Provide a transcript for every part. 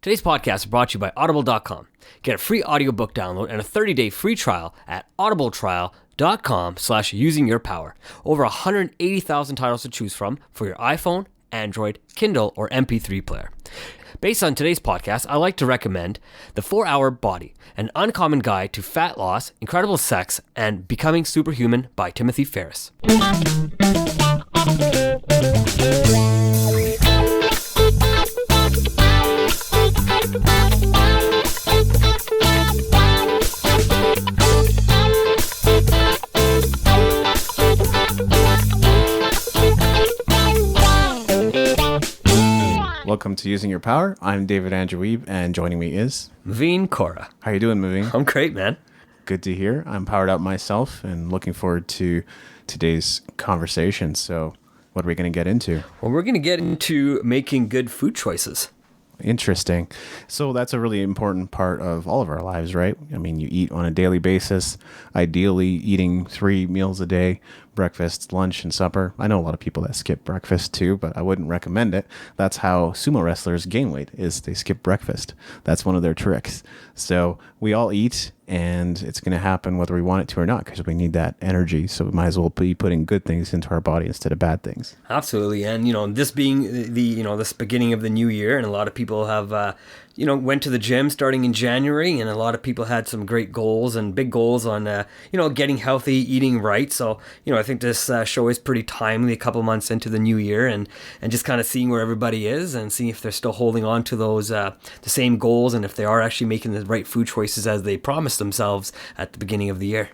Today's podcast is brought to you by Audible.com. Get a free audiobook download and a 30-day free trial at audibletrial.com/usingyourpower. Over 180,000 titles to choose from for your iPhone, Android, Kindle, or MP3 player. Based on today's podcast, I like to recommend The 4-Hour Body, an uncommon guide to fat loss, incredible sex, and becoming superhuman by Timothy Ferriss. Welcome to Using Your Power. I'm David Andrew Wiebe, and joining me is Maveen, Kaura. How you doing, Maveen? I'm great, man. Good to hear. I'm powered up myself and looking forward to today's conversation. So what are we going to get into? Well, we're going to get into making good food choices. Interesting. So that's a really important part of all of our lives, right? I mean, you eat on a daily basis, ideally eating 3 meals a day, breakfast, lunch, and supper. I know a lot of people that skip breakfast too, but I wouldn't recommend it. That's how sumo wrestlers gain weight, is they skip breakfast. That's one of their tricks. So we all eat, and it's going to happen whether we want it to or not, because we need that energy. So we might as well be putting good things into our body instead of bad things. Absolutely. And, this being this beginning of the new year, and a lot of people have, went to the gym starting in January, and a lot of people had some great goals and big goals on, getting healthy, eating right. So, I think this show is pretty timely, a couple months into the new year, and just kind of seeing where everybody is and seeing if they're still holding on to those, the same goals, and if they are actually making the right food choices as they promised themselves at the beginning of the year.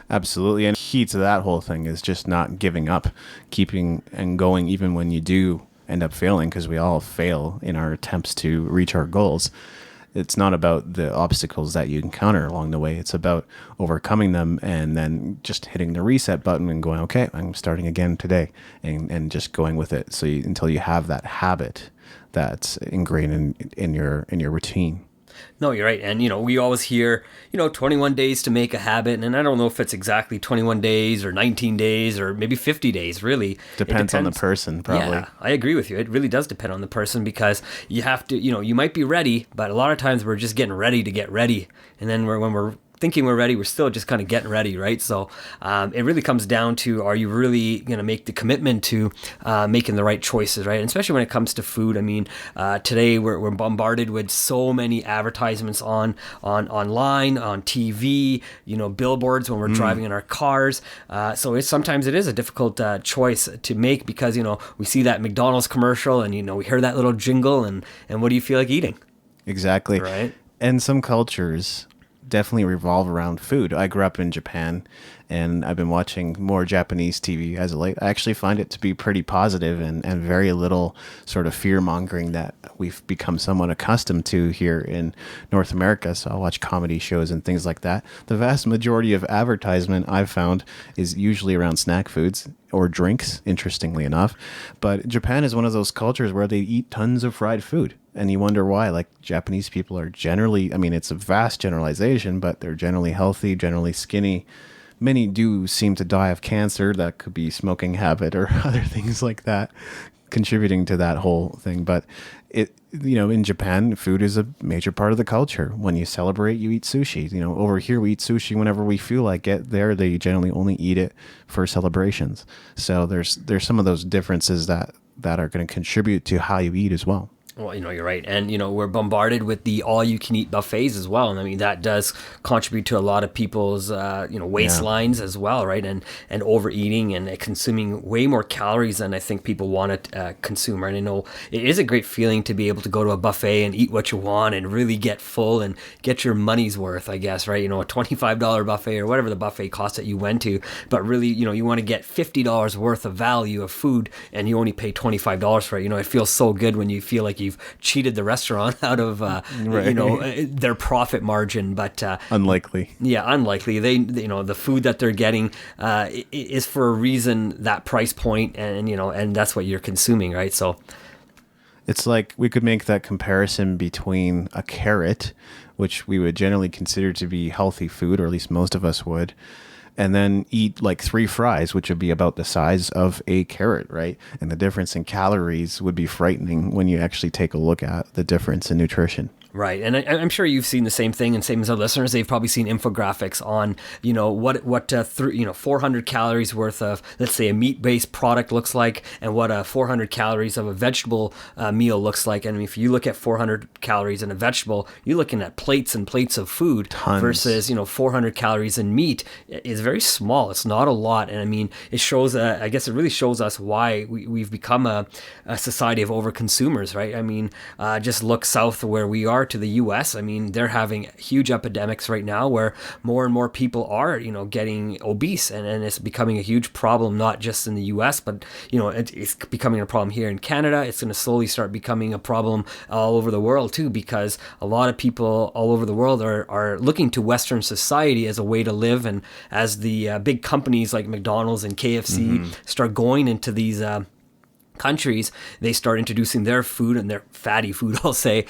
Absolutely. And key to that whole thing is just not giving up, keeping and going even when you do end up failing, because we all fail in our attempts to reach our goals. It's not about the obstacles that you encounter along the way. It's about overcoming them and then just hitting the reset button and going, okay, I'm starting again today, and just going with it. So until you have that habit that's ingrained in your routine. No, you're right. And, we always hear, 21 days to make a habit. And I don't know if it's exactly 21 days or 19 days or maybe 50 days, really. Depends on the person, probably. Yeah, I agree with you. It really does depend on the person, because you have to, you might be ready, but a lot of times we're just getting ready to get ready. And then when we're thinking we're ready, we're still just kind of getting ready, right? So it really comes down to, are you really going to make the commitment to making the right choices, right? And especially when it comes to food. I mean, today we're bombarded with so many advertisements online, on TV, billboards when we're driving in our cars. So sometimes it is a difficult choice to make, because, we see that McDonald's commercial and, we hear that little jingle, and what do you feel like eating? Exactly. Right. And some cultures definitely revolve around food. I grew up in Japan, and I've been watching more Japanese TV as of late. I actually find it to be pretty positive and very little sort of fear-mongering that we've become somewhat accustomed to here in North America. So I'll watch comedy shows and things like that. The vast majority of advertisement I've found is usually around snack foods or drinks, interestingly enough. But Japan is one of those cultures where they eat tons of fried food. And you wonder why. Like, Japanese people are generally, I mean, it's a vast generalization, but they're generally healthy, generally skinny. Many do seem to die of cancer. That could be smoking habit or other things like that contributing to that whole thing. But in Japan, food is a major part of the culture. When you celebrate, you eat sushi. Over here, we eat sushi whenever we feel like it. There, they generally only eat it for celebrations. So there's some of those differences that are going to contribute to how you eat as well. Well, you're right. And, we're bombarded with the all-you-can-eat buffets as well. And, I mean, that does contribute to a lot of people's, waistlines as well, right? And overeating and consuming way more calories than I think people want to consume, right? I know it is a great feeling to be able to go to a buffet and eat what you want and really get full and get your money's worth, I guess, right? A $25 buffet or whatever the buffet cost that you went to. But really, you want to get $50 worth of value of food, and you only pay $25 for it. It feels so good when you feel like you've cheated the restaurant out of their profit margin, but unlikely. They the food that they're getting is for a reason, that price point, and that's what you're consuming, right? So it's like we could make that comparison between a carrot, which we would generally consider to be healthy food, or at least most of us would, and then eat like 3 fries, which would be about the size of a carrot, right? And the difference in calories would be frightening when you actually take a look at the difference in nutrition. Right, and I'm sure you've seen the same thing, and same as our listeners, they've probably seen infographics on, what 400 calories worth of, let's say, a meat-based product looks like, and what 400 calories of a vegetable meal looks like. And if you look at 400 calories in a vegetable, you're looking at plates and plates of food. Tons. Versus 400 calories in meat is very small. It's not a lot, and I mean, it shows. I guess it really shows us why we've become a society of overconsumers, right? I mean, just look south of where we are to the U.S. I mean, they're having huge epidemics right now where more and more people are, getting obese, and it's becoming a huge problem, not just in the U.S., but, it's becoming a problem here in Canada. It's going to slowly start becoming a problem all over the world too, because a lot of people all over the world are looking to Western society as a way to live, and as the big companies like McDonald's and KFC start going into these countries, they start introducing their food, and their fatty food, I'll say,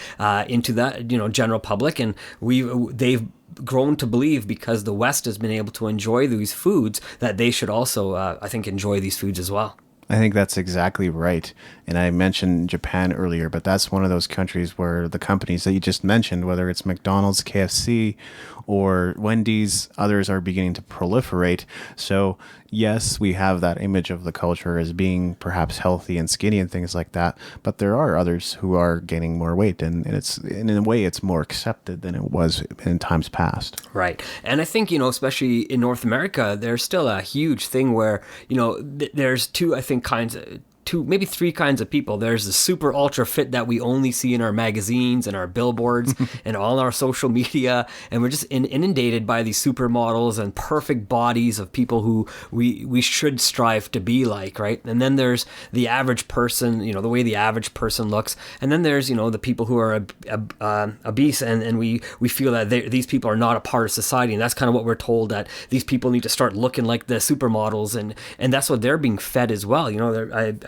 into that general public, and they've grown to believe, because the West has been able to enjoy these foods, that they should also, I think, enjoy these foods as well. I think that's exactly right. And I mentioned Japan earlier, but that's one of those countries where the companies that you just mentioned, whether it's McDonald's, KFC, or Wendy's, others are beginning to proliferate. So yes, we have that image of the culture as being perhaps healthy and skinny and things like that, but there are others who are gaining more weight, and it's, in a way, it's more accepted than it was in times past. Right. And I think, especially in North America, there's still a huge thing where, there's two, I think, maybe three kinds of people. There's the super ultra fit that we only see in our magazines and our billboards and all our social media, and we're just inundated by these supermodels and perfect bodies of people who we should strive to be like, right? And then there's the average person, the way the average person looks, and then there's the people who are obese, and we feel that these people are not a part of society, and that's kind of what we're told, that these people need to start looking like the supermodels, and that's what they're being fed as well.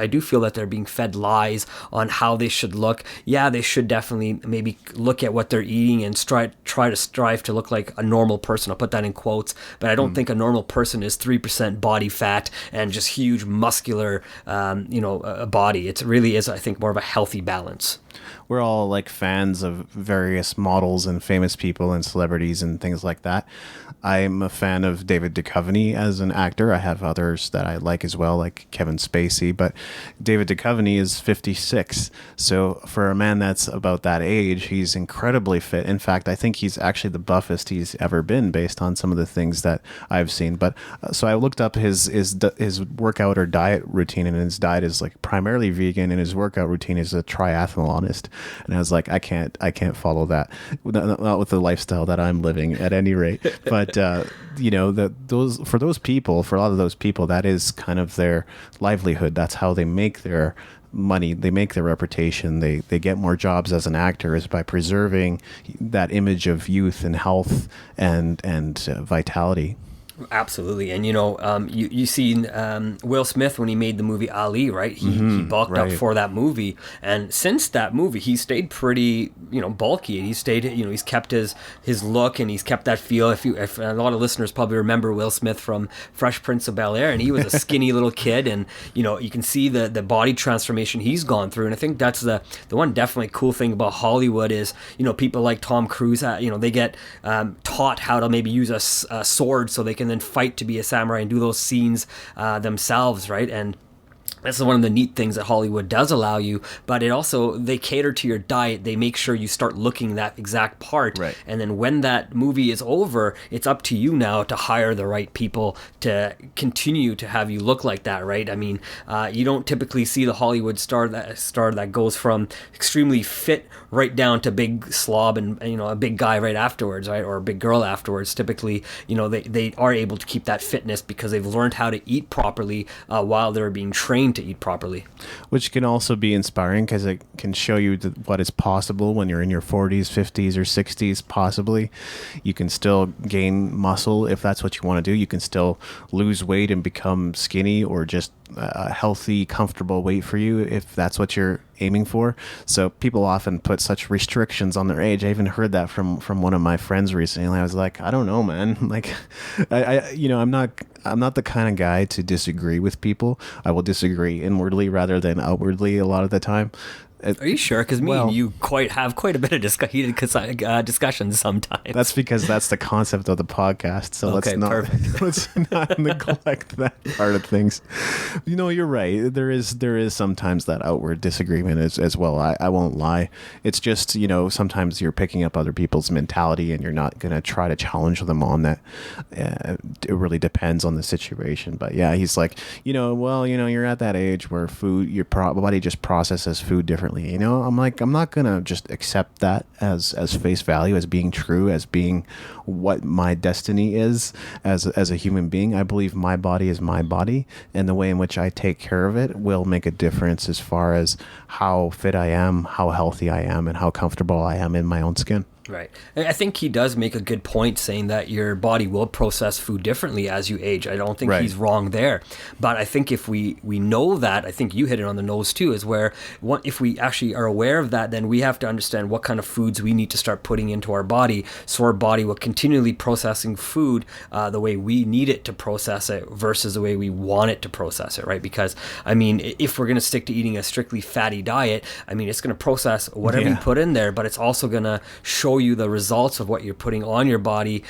I do feel that they're being fed lies on how they should look. Yeah, they should definitely maybe look at what they're eating and try to strive to look like a normal person. I'll put that in quotes, but I don't think a normal person is 3% body fat and just huge muscular, a body. It really is, I think, more of a healthy balance. We're all like fans of various models and famous people and celebrities and things like that. I'm a fan of David Duchovny as an actor. I have others that I like as well, like Kevin Spacey, but David Duchovny is 56. So for a man that's about that age, he's incredibly fit. In fact, I think he's actually the buffest he's ever been based on some of the things that I've seen. But so I looked up his workout or diet routine, and his diet is like primarily vegan, and his workout routine is a triathlonist. And I was like, I can't follow that, not with the lifestyle that I'm living at any rate. But for a lot of those people, that is kind of their livelihood. That's how they make their money. They make their reputation. They get more jobs as an actor, is by preserving that image of youth and health and vitality. Absolutely. And, you seen Will Smith when he made the movie Ali, right? He bulked up for that movie. And since that movie, he stayed pretty, bulky. And he stayed, he's kept his look, and he's kept that feel. If a lot of listeners probably remember Will Smith from Fresh Prince of Bel-Air, and he was a skinny little kid. And, you can see the body transformation he's gone through. And I think that's the one definitely cool thing about Hollywood is, people like Tom Cruise, they get taught how to maybe use a sword so they can then fight to be a samurai and do those scenes themselves, right? And This is one of the neat things that Hollywood does allow you, but it also, they cater to your diet. They make sure you start looking that exact part. Right. And then when that movie is over, it's up to you now to hire the right people to continue to have you look like that, right? I mean, you don't typically see the Hollywood star that goes from extremely fit right down to big slob and a big guy right afterwards, right? Or a big girl afterwards. Typically, they are able to keep that fitness because they've learned how to eat properly while they're being trained to eat properly. Which can also be inspiring because it can show you what is possible when you're in your 40s, 50s, or 60s, possibly. You can still gain muscle if that's what you want to do. You can still lose weight and become skinny or just a healthy, comfortable weight for you if that's what you're aiming for. So people often put such restrictions on their age. I even heard that from one of my friends recently. I was like, I don't know, man. Like, I'm not the kind of guy to disagree with people. I will disagree inwardly rather than outwardly a lot of the time. Are you sure? Because me Well, and you have quite a bit of heated discussions sometimes. that's because that's the concept of the podcast. So Okay, perfect. let's not neglect that part of things. You're right. There is sometimes that outward disagreement as well. I won't lie. It's just sometimes you're picking up other people's mentality and you're not gonna try to challenge them on that. It really depends on the situation. But yeah, he's like, you're at that age where your body just processes food differently. I'm like, I'm not gonna just accept that as face value, as being true, as being what my destiny is as a human being. I believe my body is my body, and the way in which I take care of it will make a difference as far as how fit I am, how healthy I am, and how comfortable I am in my own skin. Right. I think he does make a good point saying that your body will process food differently as you age. I don't think he's wrong there. But I think if we know that, I think you hit it on the nose too, is where if we actually are aware of that, then we have to understand what kind of foods we need to start putting into our body so our body will continually processing food the way we need it to process it versus the way we want it to process it, right? Because, if we're going to stick to eating a strictly fatty diet, it's going to process whatever you put in there, but it's also going to show you the results of what you're putting on your body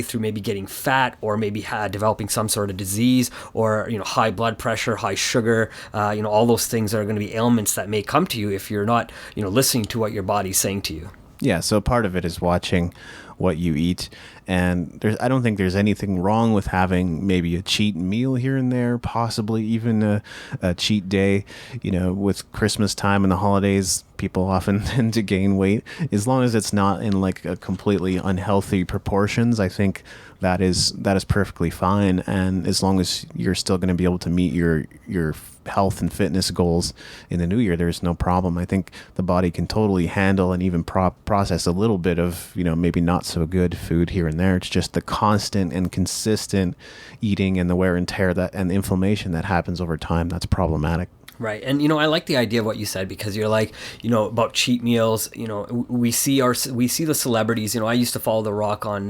through maybe getting fat or maybe developing some sort of disease or high blood pressure, high sugar, all those things are going to be ailments that may come to you if you're not listening to what your body's saying to you. Yeah, so part of it is watching what you eat, and I don't think there's anything wrong with having maybe a cheat meal here and there, possibly even a cheat day. With Christmas time and the holidays, people often tend to gain weight. As long as it's not in like a completely unhealthy proportions, I think that is perfectly fine. And as long as you're still going to be able to meet your health and fitness goals in the new year, there's no problem. I think the body can totally handle and even process a little bit of maybe not so good food here and there. It's just the constant and consistent eating and the wear and tear and the inflammation that happens over time that's problematic. Right. And, I like the idea of what you said, because you're like, about cheat meals, we see the celebrities, I used to follow The Rock on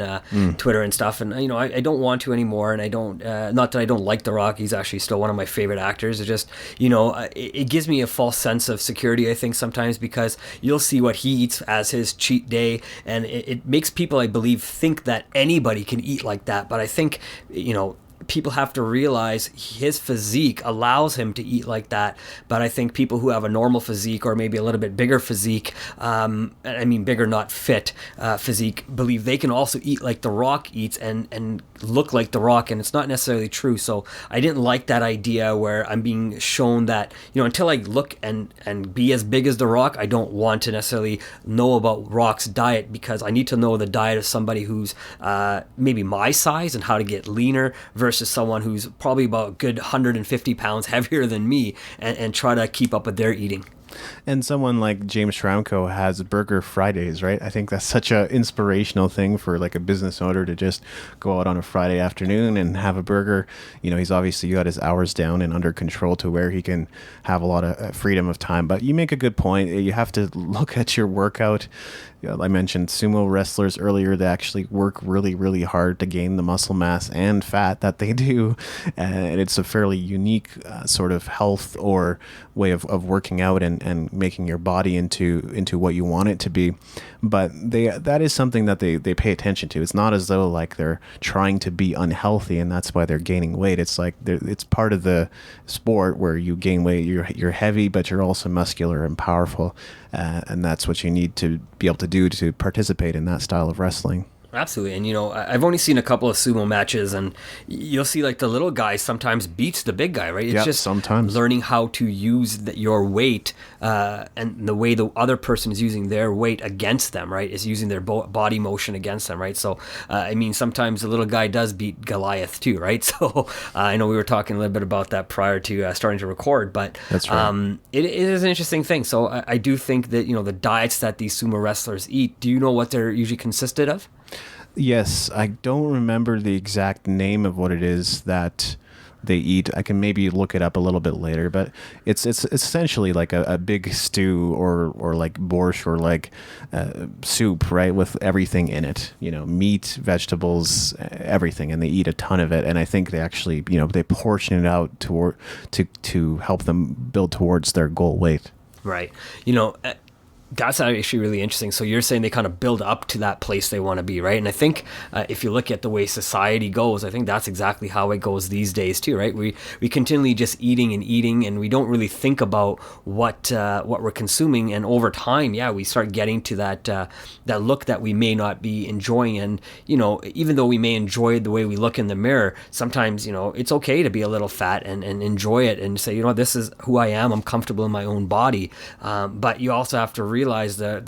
Twitter and stuff. And, I don't want to anymore. And I don't, not that I don't like The Rock. He's actually still one of my favorite actors. It's just, it gives me a false sense of security, I think, sometimes, because you'll see what he eats as his cheat day. And it makes people, I believe, think that anybody can eat like that. But I think, people have to realize his physique allows him to eat like that. But I think people who have a normal physique or maybe a little bit bigger physique, bigger, not fit physique, believe they can also eat like The Rock eats and look like The Rock. And it's not necessarily true. So I didn't like that idea where I'm being shown that, until I look and be as big as The Rock, I don't want to necessarily know about Rock's diet, because I need to know the diet of somebody who's maybe my size and how to get leaner versus someone who's probably about a good 150 pounds heavier than me and try to keep up with their eating. And someone like James Schramko has Burger Fridays, right? I think that's such a inspirational thing for like a business owner to just go out on a Friday afternoon and have a burger. He's obviously got his hours down and under control to where he can have a lot of freedom of time. But you make a good point. You have to look at your workout. I mentioned sumo wrestlers earlier. They actually work really, really hard to gain the muscle mass and fat that they do. And it's a fairly unique sort of health or way of working out and making your body into what you want it to be. But that is something that they pay attention to. It's not as though like they're trying to be unhealthy and that's why they're gaining weight. It's like it's part of the sport where you gain weight. You're heavy, but you're also muscular and powerful. And that's what you need to be able to do to participate in that style of wrestling. Absolutely. And, I've only seen a couple of sumo matches, and you'll see like the little guy sometimes beats the big guy, right? It's just sometimes learning how to use your weight and the way the other person is using their weight against them, right? Is using their body motion against them, right? So, sometimes the little guy does beat Goliath too, right? So I know we were talking a little bit about that prior to starting to record, but that's right. It is an interesting thing. So I do think that, the diets that these sumo wrestlers eat, do you know what they're usually consisted of? Yes, I don't remember the exact name of what it is that they eat. I can maybe look it up a little bit later, but it's essentially like a big stew or like borscht or like soup, right, with everything in it. Meat, vegetables, everything, and they eat a ton of it. And I think they actually, they portion it out to help them build towards their goal weight. Right. You know, that's actually really interesting. So you're saying they kind of build up to that place they want to be, right? And I think if you look at the way society goes, I think that's exactly how it goes these days too, right? We continually just eating and eating, and we don't really think about what we're consuming. And over time, yeah, we start getting to that look that we may not be enjoying. And you know, even though we may enjoy the way we look in the mirror, sometimes you know it's okay to be a little fat and enjoy it and say, you know, this is who I am. I'm comfortable in my own body. But you also have to realize the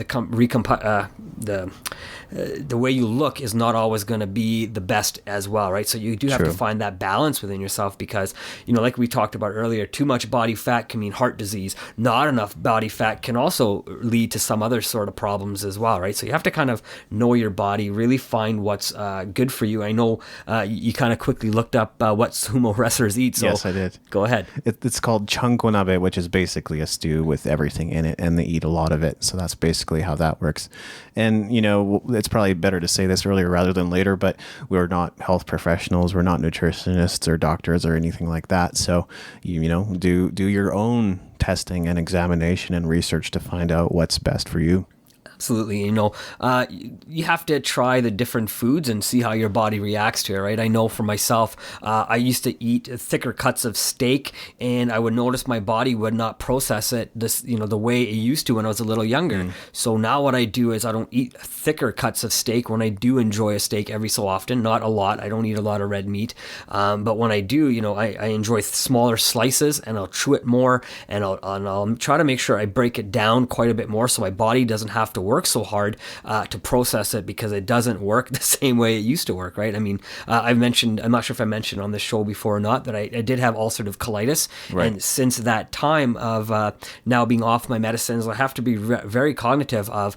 way you look is not always going to be the best as well, right? So you do have to find that balance within yourself, because you know, like we talked about earlier, too much body fat can mean heart disease. Not enough body fat can also lead to some other sort of problems as well, right? So you have to kind of know your body, really find what's good for you. I know you kind of quickly looked up what sumo wrestlers eat. So yes, I did. Go ahead. It's called chunkwanabe, which is basically a stew with everything in it, and they eat a lot of it. So that's basically how that works. And, you know, it's probably better to say this earlier rather than later, but we're not health professionals. We're not nutritionists or doctors or anything like that. So, you know, do your own testing and examination and research to find out what's best for you. Absolutely. You know, you have to try the different foods and see how your body reacts to it, right? I know for myself, I used to eat thicker cuts of steak, and I would notice my body would not process it the way it used to when I was a little younger. So now what I do is I don't eat thicker cuts of steak when I do enjoy a steak every so often, not a lot. I don't eat a lot of red meat. But when I do, you know, I enjoy smaller slices, and I'll chew it more, and I'll try to make sure I break it down quite a bit more so my body doesn't have to work so hard to process it, because it doesn't work the same way it used to work, right? I mean, I'm not sure if I mentioned on this show before or not, that I did have ulcerative colitis. Right. And since that time of now being off my medicines, I have to be very cognitive of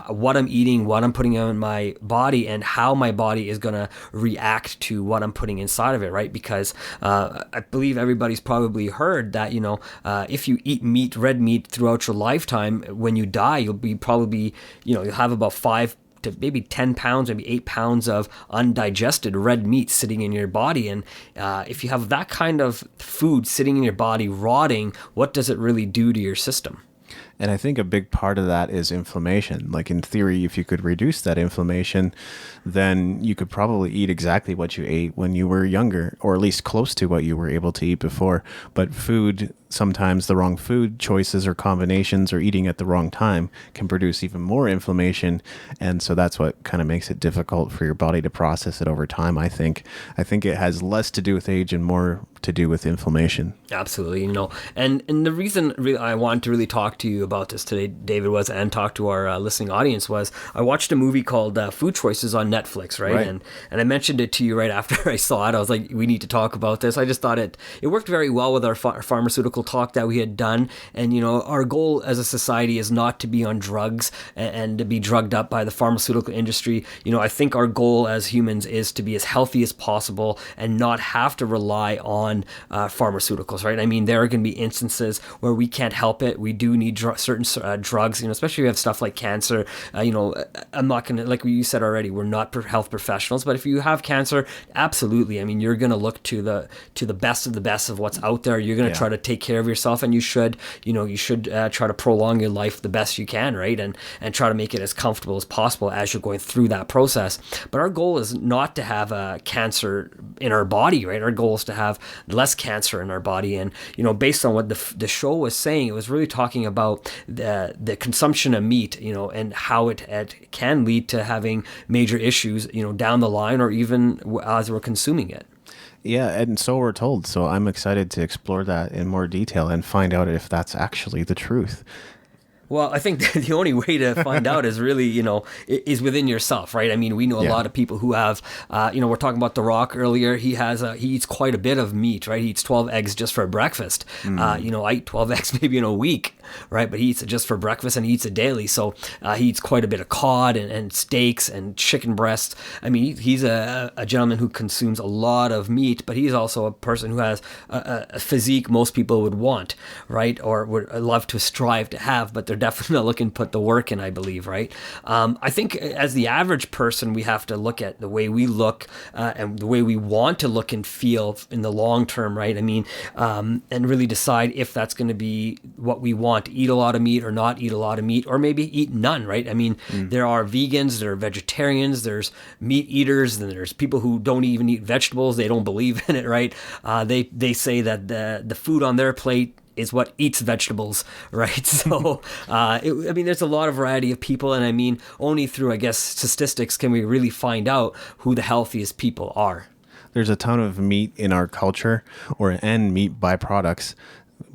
what I'm eating, what I'm putting in my body, and how my body is going to react to what I'm putting inside of it, right? Because I believe everybody's probably heard that, you know, if you eat red meat throughout your lifetime, when you die, you'll have about 5 to maybe 10 pounds, maybe 8 pounds of undigested red meat sitting in your body. And if you have that kind of food sitting in your body rotting, what does it really do to your system? And I think a big part of that is inflammation. Like in theory, if you could reduce that inflammation, then you could probably eat exactly what you ate when you were younger, or at least close to what you were able to eat before. But food, sometimes the wrong food choices or combinations or eating at the wrong time can produce even more inflammation. And so that's what kind of makes it difficult for your body to process it over time, I think. I think it has less to do with age and more to do with inflammation. Absolutely. You know, and the reason really I wanted to really talk to you about this today, David, and talk to our listening audience, was I watched a movie called Food Choices on Netflix, right? And I mentioned it to you right after I saw it. I was like, we need to talk about this. I just thought it worked very well with our pharmaceutical talk that we had done. And, you know, our goal as a society is not to be on drugs and to be drugged up by the pharmaceutical industry. You know, I think our goal as humans is to be as healthy as possible and not have to rely on pharmaceuticals, right? I mean, there are going to be instances where we can't help it. We do need certain drugs, you know, especially if we have stuff like cancer. You know, I'm not going to, like you said already, we're not health professionals, but if you have cancer, absolutely. I mean, you're going to look to the best of the best of what's out there. You're going to try to take care of yourself, and you should try to prolong your life the best you can, right? And try to make it as comfortable as possible as you're going through that process. But our goal is not to have cancer in our body, right? Our goal is to have less cancer in our body. And, you know, based on what the show was saying, it was really talking about the consumption of meat, you know, and how it can lead to having major issues, you know, down the line, or even as we're consuming it. Yeah, and so we're told. So I'm excited to explore that in more detail and find out if that's actually the truth. Well, I think the only way to find out is really, you know, is within yourself, right? I mean, we know a lot of people who have, you know, we're talking about The Rock earlier. He eats quite a bit of meat, right? He eats 12 eggs just for breakfast. You know, I eat 12 eggs maybe in a week, right? But he eats it just for breakfast, and he eats it daily. So he eats quite a bit of cod and steaks and chicken breasts. I mean, he's a gentleman who consumes a lot of meat, but he's also a person who has a physique most people would want, right? Or would love to strive to have, but they're definitely not looking to put the work in, I believe, right? I think as the average person, we have to look at the way we look and the way we want to look and feel in the long term, right? I mean, and really decide if that's going to be what we want, eat a lot of meat or not eat a lot of meat, or maybe eat none, right? I mean, there are vegans, there are vegetarians, there's meat eaters, and there's people who don't even eat vegetables. They don't believe in it, right? They say that the food on their plate is what eats vegetables, right? So, I mean, there's a lot of variety of people, and I mean, only through, I guess, statistics can we really find out who the healthiest people are. There's a ton of meat in our culture, and meat byproducts.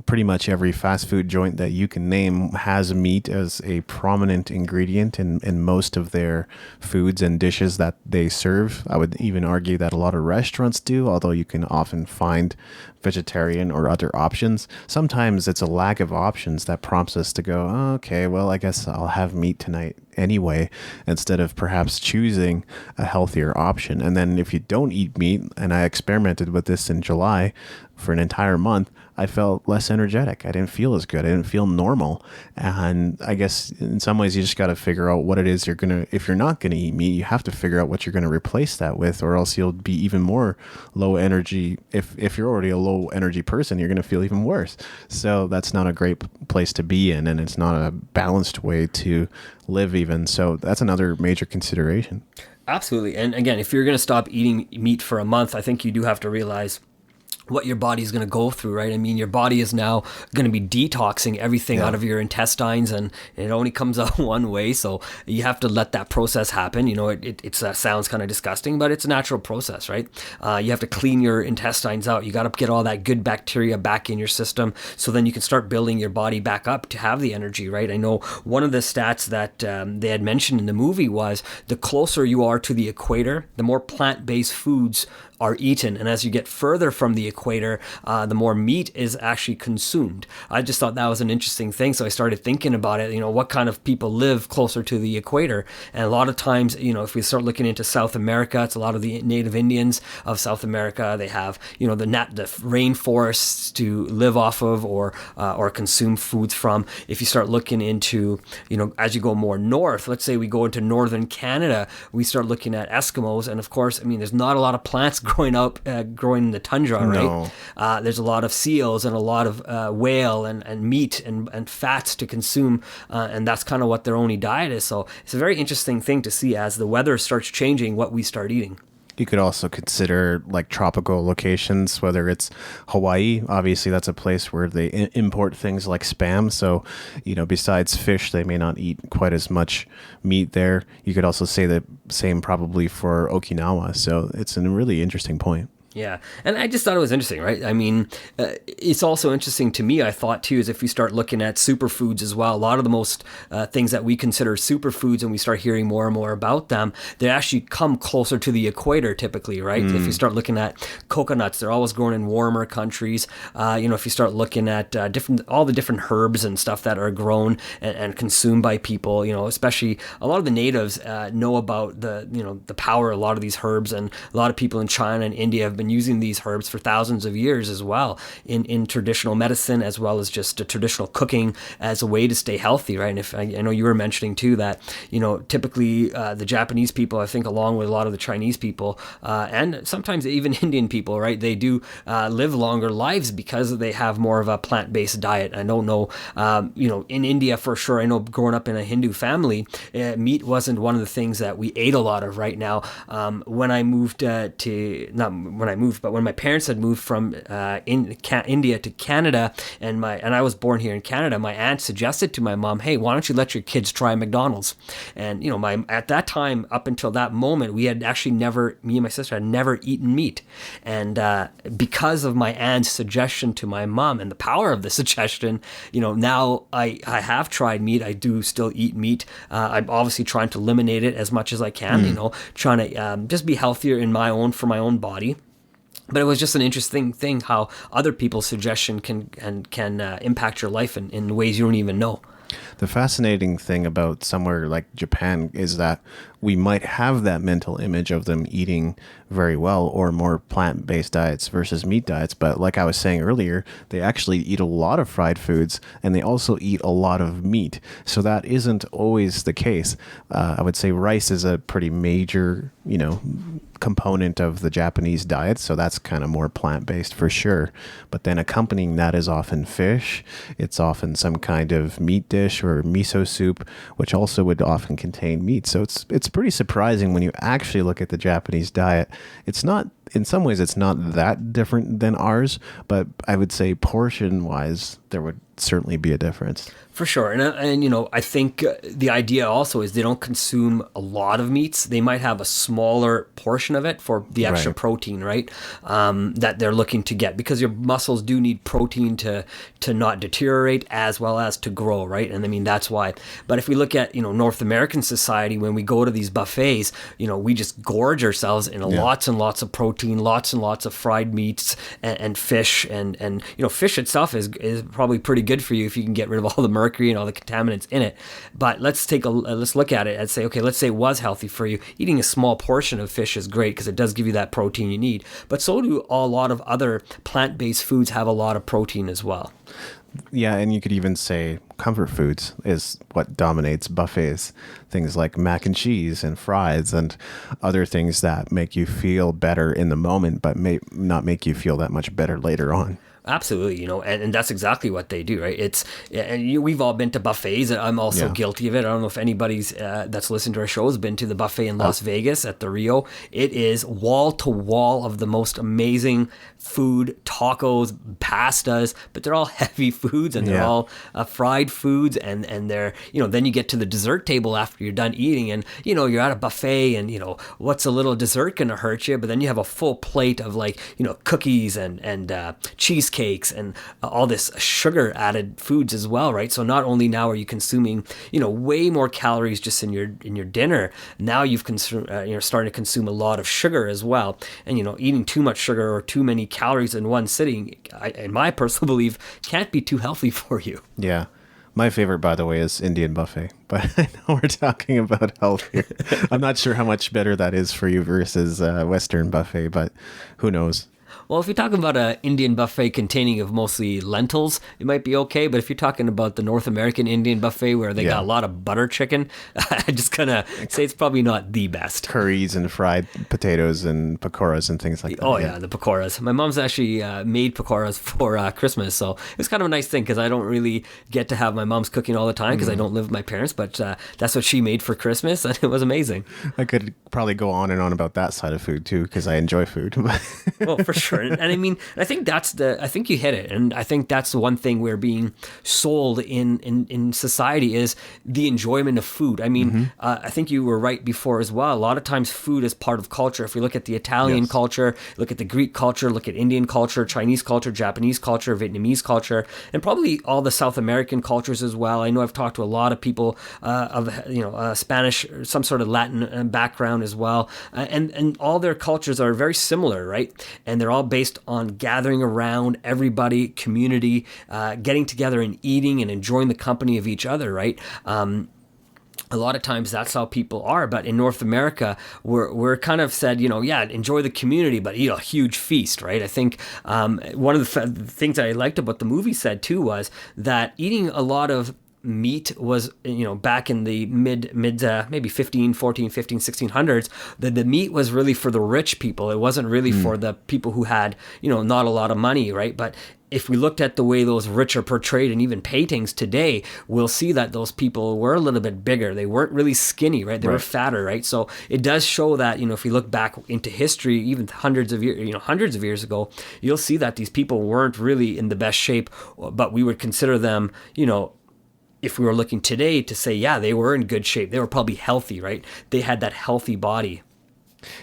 Pretty much every fast food joint that you can name has meat as a prominent ingredient in most of their foods and dishes that they serve. I would even argue that a lot of restaurants do, although you can often find vegetarian or other options. Sometimes it's a lack of options that prompts us to go, oh, okay, well, I guess I'll have meat tonight anyway, instead of perhaps choosing a healthier option. And then if you don't eat meat, and I experimented with this in July for an entire month, I felt less energetic. I didn't feel as good. I didn't feel normal. And I guess in some ways you just got to figure out what it is you're going to, if you're not going to eat meat, you have to figure out what you're going to replace that with, or else you'll be even more low energy. If you're already a low energy person, you're going to feel even worse. So that's not a great place to be in, and it's not a balanced way to live even. So that's another major consideration. Absolutely. And again, if you're going to stop eating meat for a month, I think you do have to realize what your body's going to go through, right? I mean, your body is now going to be detoxing everything out of your intestines, and it only comes out one way. So you have to let that process happen. You know, it sounds kind of disgusting, but it's a natural process, right? You have to clean your intestines out. You got to get all that good bacteria back in your system, so then you can start building your body back up to have the energy, right? I know one of the stats that they had mentioned in the movie was the closer you are to the equator, the more plant-based foods are eaten, and as you get further from the equator, the more meat is actually consumed. I just thought that was an interesting thing, so I started thinking about it. You know, what kind of people live closer to the equator? And a lot of times, you know, if we start looking into South America, it's a lot of the native Indians of South America. They have, you know, the rainforests to live off of, or consume foods from. If you start looking into, you know, as you go more north, let's say we go into northern Canada, we start looking at Eskimos, and of course, I mean, there's not a lot of plants growing in the tundra, right? No. There's a lot of seals and a lot of whale and meat and fats to consume, and that's kind of what their only diet is. So it's a very interesting thing to see as the weather starts changing what we start eating. You could also consider like tropical locations, whether it's Hawaii. Obviously, that's a place where they import things like spam. So, you know, besides fish, they may not eat quite as much meat there. You could also say the same probably for Okinawa. So it's a really interesting point. Yeah. And I just thought it was interesting, right? I mean, it's also interesting to me, I thought, too, is if we start looking at superfoods as well, a lot of the most things that we consider superfoods, and we start hearing more and more about them, they actually come closer to the equator typically, right? If you start looking at coconuts, they're always grown in warmer countries. You know, if you start looking at all the different herbs and stuff that are grown and consumed by people, you know, especially a lot of the natives know about the power of a lot of these herbs, and a lot of people in China and India have been using these herbs for thousands of years as well in traditional medicine, as well as just traditional cooking as a way to stay healthy, right? And if I know you were mentioning too that, you know, typically the Japanese people, I think, along with a lot of the Chinese people and sometimes even Indian people, right, they do live longer lives because they have more of a plant-based diet. I don't know, you know, in India for sure, I know growing up in a Hindu family, meat wasn't one of the things that we ate a lot of. Right now, when I moved but when my parents had moved from India to Canada, and I was born here in Canada, my aunt suggested to my mom, hey, why don't you let your kids try McDonald's? And, you know, at that time, up until that moment, me and my sister had never eaten meat. And because of my aunt's suggestion to my mom and the power of the suggestion, you know, now I have tried meat. I do still eat meat. I'm obviously trying to eliminate it as much as I can, you know, trying to just be healthier for my own body. But it was just an interesting thing how other people's suggestion can impact your life in ways you don't even know. The fascinating thing about somewhere like Japan is that we might have that mental image of them eating very well or more plant-based diets versus meat diets. But like I was saying earlier, they actually eat a lot of fried foods and they also eat a lot of meat. So that isn't always the case. I would say rice is a pretty major, component of the Japanese diet, so that's kind of more plant-based for sure. But then accompanying that is often fish. It's often some kind of meat dish or miso soup, which also would often contain meat. So it's pretty surprising when you actually look at the Japanese diet. It's not, in some ways, it's not that different than ours, but I would say portion-wise, there would certainly be a difference. For sure. And I think the idea also is they don't consume a lot of meats. They might have a smaller portion of it for the extra protein, right? That they're looking to get, because your muscles do need protein to not deteriorate as well as to grow, right? And I mean, that's why. But if we look at, North American society, when we go to these buffets, we just gorge ourselves in lots and lots of protein, lots and lots of fried meats and fish. And fish itself is probably pretty good for you if you can get rid of all the mercury and all the contaminants in it. But let's look at it and say, okay, let's say it was healthy for you. Eating a small portion of fish is great because it does give you that protein you need. But so do a lot of other plant-based foods have a lot of protein as well. Yeah, and you could even say comfort foods is what dominates buffets. Things like mac and cheese and fries and other things that make you feel better in the moment, but may not make you feel that much better later on. Absolutely, and that's exactly what they do, right? We've all been to buffets. I'm also guilty of it. I don't know if anybody's that's listened to our show has been to the buffet in Las Vegas at the Rio. It is wall to wall of the most amazing food, tacos, pastas, but they're all heavy foods and they're all fried foods, and they're, then you get to the dessert table after you're done eating, and you're at a buffet, and what's a little dessert gonna hurt you? But then you have a full plate of cookies and cheesecakes and all this sugar added foods as well, right? So not only now are you consuming way more calories just in your dinner, now you're starting to consume a lot of sugar as well, and eating too much sugar or too many calories in one sitting, in my personal belief, can't be too healthy for you. Yeah. My favorite, by the way, is Indian buffet, but I know we're talking about health here. I'm not sure how much better that is for you versus Western buffet, but who knows? Well, if you're talking about an Indian buffet containing of mostly lentils, it might be okay. But if you're talking about the North American Indian buffet where they got a lot of butter chicken, I just kind of say it's probably not the best. Curries and fried potatoes and pakoras and things like that. Oh, yeah, the pakoras. My mom's actually made pakoras for Christmas, so it was kind of a nice thing because I don't really get to have my mom's cooking all the time because I don't live with my parents, but that's what she made for Christmas, and it was amazing. I could probably go on and on about that side of food, too, because I enjoy food. Well, for sure. And I mean, I think I think you hit it. And I think that's the one thing we're being sold in society is the enjoyment of food. I mean, I think you were right before as well. A lot of times food is part of culture. If we look at the Italian culture, look at the Greek culture, look at Indian culture, Chinese culture, Japanese culture, Vietnamese culture, and probably all the South American cultures as well. I know I've talked to a lot of people of Spanish, some sort of Latin background as well. And all their cultures are very similar, right? And they're all based on gathering around everybody, community, getting together and eating and enjoying the company of each other, right? A lot of times that's how people are, but in North America, we're kind of said, enjoy the community, but eat a huge feast, right? I think one of the things that I liked about the movie said too was that eating a lot of meat was, back in the mid maybe 1600s, the meat was really for the rich people. It wasn't really for the people who had, not a lot of money, right? But if we looked at the way those rich are portrayed in even paintings today, we'll see that those people were a little bit bigger. They weren't really skinny, right? They were fatter, right? So it does show that, if we look back into history, even hundreds of years ago, you'll see that these people weren't really in the best shape, but we would consider them, if we were looking today to say, yeah, they were in good shape. They were probably healthy, right? They had that healthy body.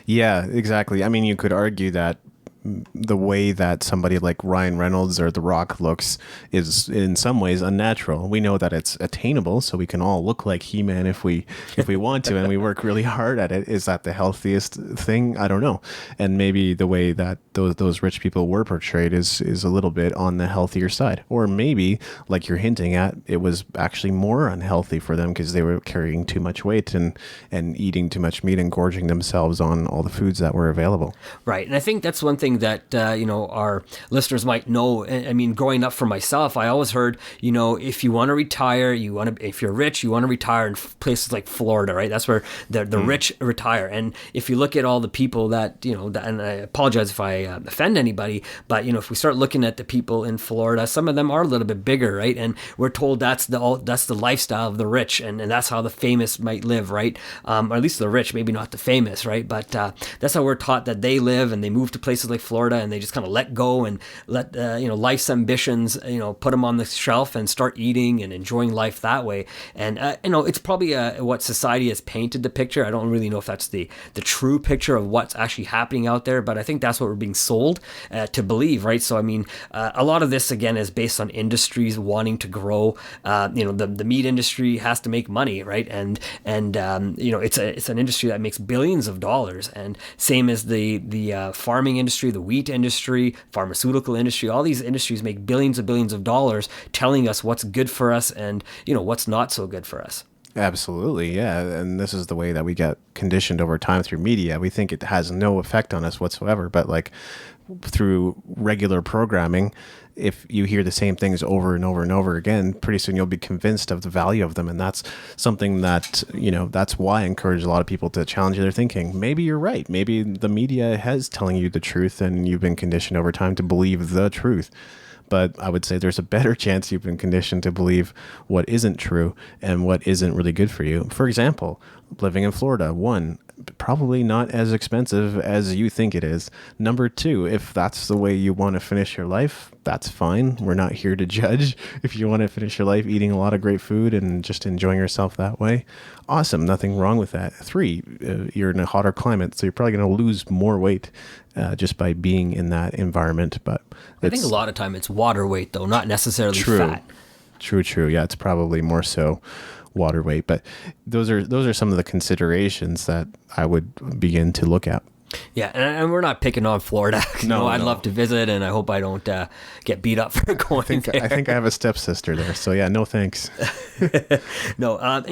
Yeah, exactly. I mean, you could argue that the way that somebody like Ryan Reynolds or The Rock looks is in some ways unnatural. We know that it's attainable, so we can all look like He-Man if we want to, and we work really hard at it. Is that the healthiest thing? I don't know. And maybe the way that those rich people were portrayed is a little bit on the healthier side, or maybe like you're hinting at, it was actually more unhealthy for them because they were carrying too much weight and eating too much meat and gorging themselves on all the foods that were available. Right. And I think that's one thing that, our listeners might know. I mean, growing up for myself, I always heard, if you want to retire, if you're rich, you want to retire in places like Florida, right? That's where the rich retire. And if you look at all the people that, and I apologize if I offend anybody, but, if we start looking at the people in Florida, some of them are a little bit bigger, right? And we're told that's the lifestyle of the rich, and that's how the famous might live, right? Or at least the rich, maybe not the famous, right? But that's how we're taught that they live, and they move to places like Florida, and they just kind of let go and let life's ambitions put them on the shelf and start eating and enjoying life that way. And it's probably what society has painted the picture. I don't really know if that's the true picture of what's actually happening out there, but I think that's what we're being sold to believe, right? So I mean, a lot of this again is based on industries wanting to grow. The meat industry has to make money, right? And it's an industry that makes billions of dollars, and same as the farming industry, the wheat industry, pharmaceutical industry. All these industries make billions of dollars telling us what's good for us and what's not so good for us. Absolutely, yeah. And this is the way that we get conditioned over time through media. We think it has no effect on us whatsoever, but like through regular programming, if you hear the same things over and over and over again, pretty soon you'll be convinced of the value of them. And that's something that, that's why I encourage a lot of people to challenge their thinking. Maybe you're right. Maybe the media is telling you the truth and you've been conditioned over time to believe the truth. But I would say there's a better chance you've been conditioned to believe what isn't true and what isn't really good for you. For example, living in Florida, one, probably not as expensive as you think it is. Number two, if that's the way you want to finish your life, that's fine. We're not here to judge. If you want to finish your life eating a lot of great food and just enjoying yourself that way, awesome. Nothing wrong with that. Three, you're in a hotter climate, so you're probably going to lose more weight just by being in that environment. But I think a lot of time it's water weight, though, not necessarily fat. True. Yeah, it's probably more so water weight. But those are some of the considerations that I would begin to look at. Yeah, and we're not picking on Florida. No, I'd love to visit, and I hope I don't get beat up for going there. I think I have a stepsister there, so yeah, no thanks. No, and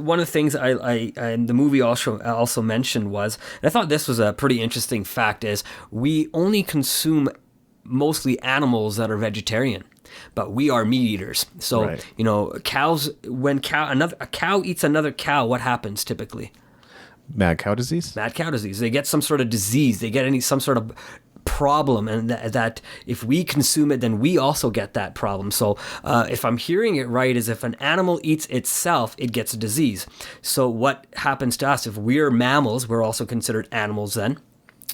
one of the things I the movie also mentioned was, and I thought this was a pretty interesting fact, is we only consume mostly animals that are vegetarian. But we are meat eaters. So, right. Cows, when a cow eats another cow, what happens typically? Mad cow disease? Mad cow disease. They get some sort of disease. They get some sort of problem, and that if we consume it, then we also get that problem. So if I'm hearing it right, is if an animal eats itself, it gets a disease. So what happens to us? If we're mammals, we're also considered animals then.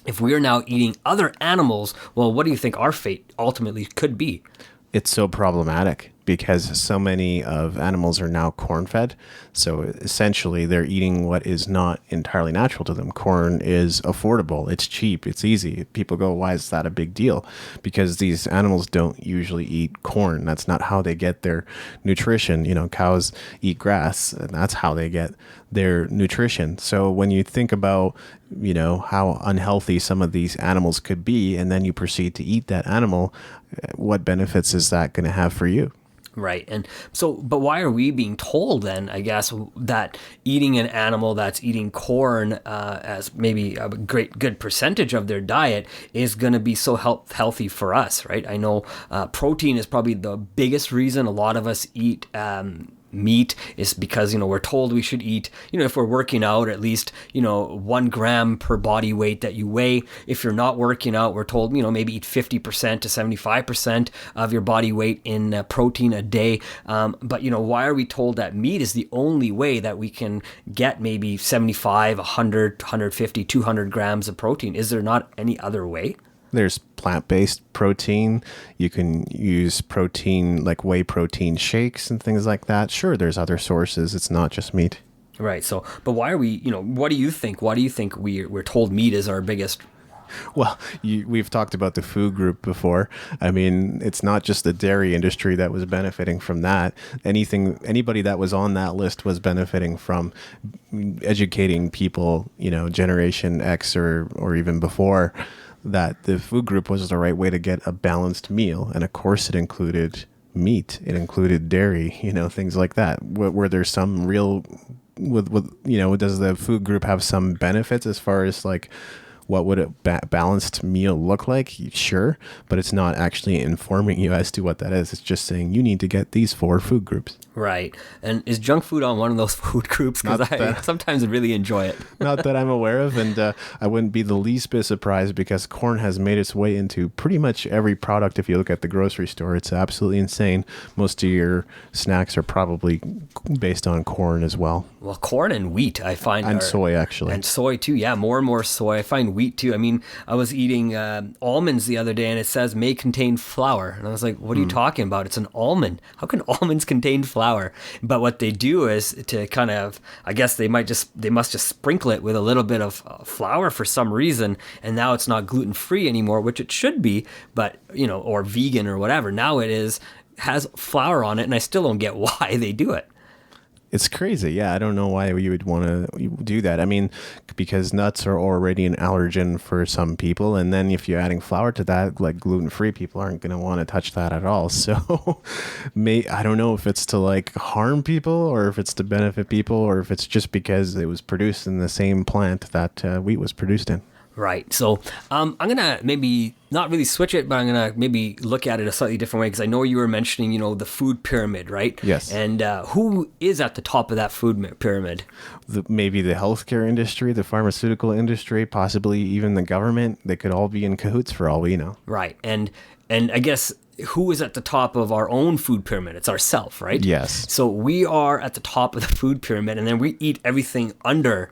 If we are now eating other animals, well, what do you think our fate ultimately could be? It's so problematic because so many of animals are now corn-fed. So essentially, they're eating what is not entirely natural to them. Corn is affordable. It's cheap. It's easy. People go, why is that a big deal? Because these animals don't usually eat corn. That's not how they get their nutrition. Cows eat grass, and that's how they get their nutrition. So when you think about, how unhealthy some of these animals could be, and then you proceed to eat that animal, what benefits is that going to have for you? Right. And so, but why are we being told then, I guess, that eating an animal that's eating corn as maybe a good percentage of their diet is going to be so healthy for us, right? I know protein is probably the biggest reason a lot of us eat meat, is because we're told we should eat, if we're working out, at least 1 gram per body weight that you weigh. If you're not working out, we're told maybe eat 50% to 75% of your body weight in protein a day. But why are we told that meat is the only way that we can get maybe 75, 100, 150, 200 grams of protein? Is there not any other way? There's plant-based protein. You can use protein like whey protein shakes and things like that. Sure, there's other sources. It's not just meat. Right. So, but why are we, what do you think? Why do you think we're told meat is our biggest Well, we've talked about the food group before. I mean, it's not just the dairy industry that was benefiting from that. Anybody that was on that list was benefiting from educating people, Generation X or even before, that the food group was the right way to get a balanced meal. And of course, it included meat. It included dairy, things like that. Were there some real, does the food group have some benefits as far as like, what would a balanced meal look like? Sure, but it's not actually informing you as to what that is. It's just saying you need to get these 4 food groups. Right. And is junk food on one of those food groups? Because I sometimes really enjoy it. Not that I'm aware of, and I wouldn't be the least bit surprised because corn has made its way into pretty much every product. If you look at the grocery store, it's absolutely insane. Most of your snacks are probably based on corn as well. Well, corn and wheat, I find. And soy, actually. And soy, too. Yeah, more and more soy. I find wheat, too. I mean, I was eating almonds the other day, and it says may contain flour. And I was like, what are you talking about? It's an almond. How can almonds contain flour? But what they do is to kind of, I guess they must just sprinkle it with a little bit of flour for some reason. And now it's not gluten-free anymore, which it should be, but, or vegan or whatever. Now has flour on it, and I still don't get why they do it. It's crazy. Yeah, I don't know why you would want to do that. I mean, because nuts are already an allergen for some people. And then if you're adding flour to that, like gluten-free, people aren't going to want to touch that at all. So I don't know if it's to like harm people or if it's to benefit people or if it's just because it was produced in the same plant that wheat was produced in. Right. So I'm going to maybe not really switch it, but I'm going to maybe look at it a slightly different way because I know you were mentioning, the food pyramid, right? Yes. And who is at the top of that food pyramid? Maybe the healthcare industry, the pharmaceutical industry, possibly even the government. They could all be in cahoots for all we know. Right. And I guess who is at the top of our own food pyramid? It's ourselves, right? Yes. So we are at the top of the food pyramid, and then we eat everything under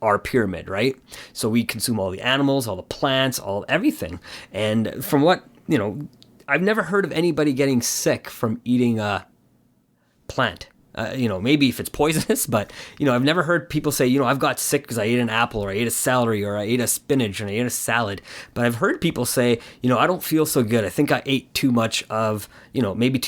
our pyramid, right? So we consume all the animals, all the plants, everything. And from what, I've never heard of anybody getting sick from eating a plant. Maybe if it's poisonous, but, I've never heard people say, I've got sick because I ate an apple or I ate a celery or I ate a spinach and I ate a salad. But I've heard people say, I don't feel so good. I think I ate too much of, maybe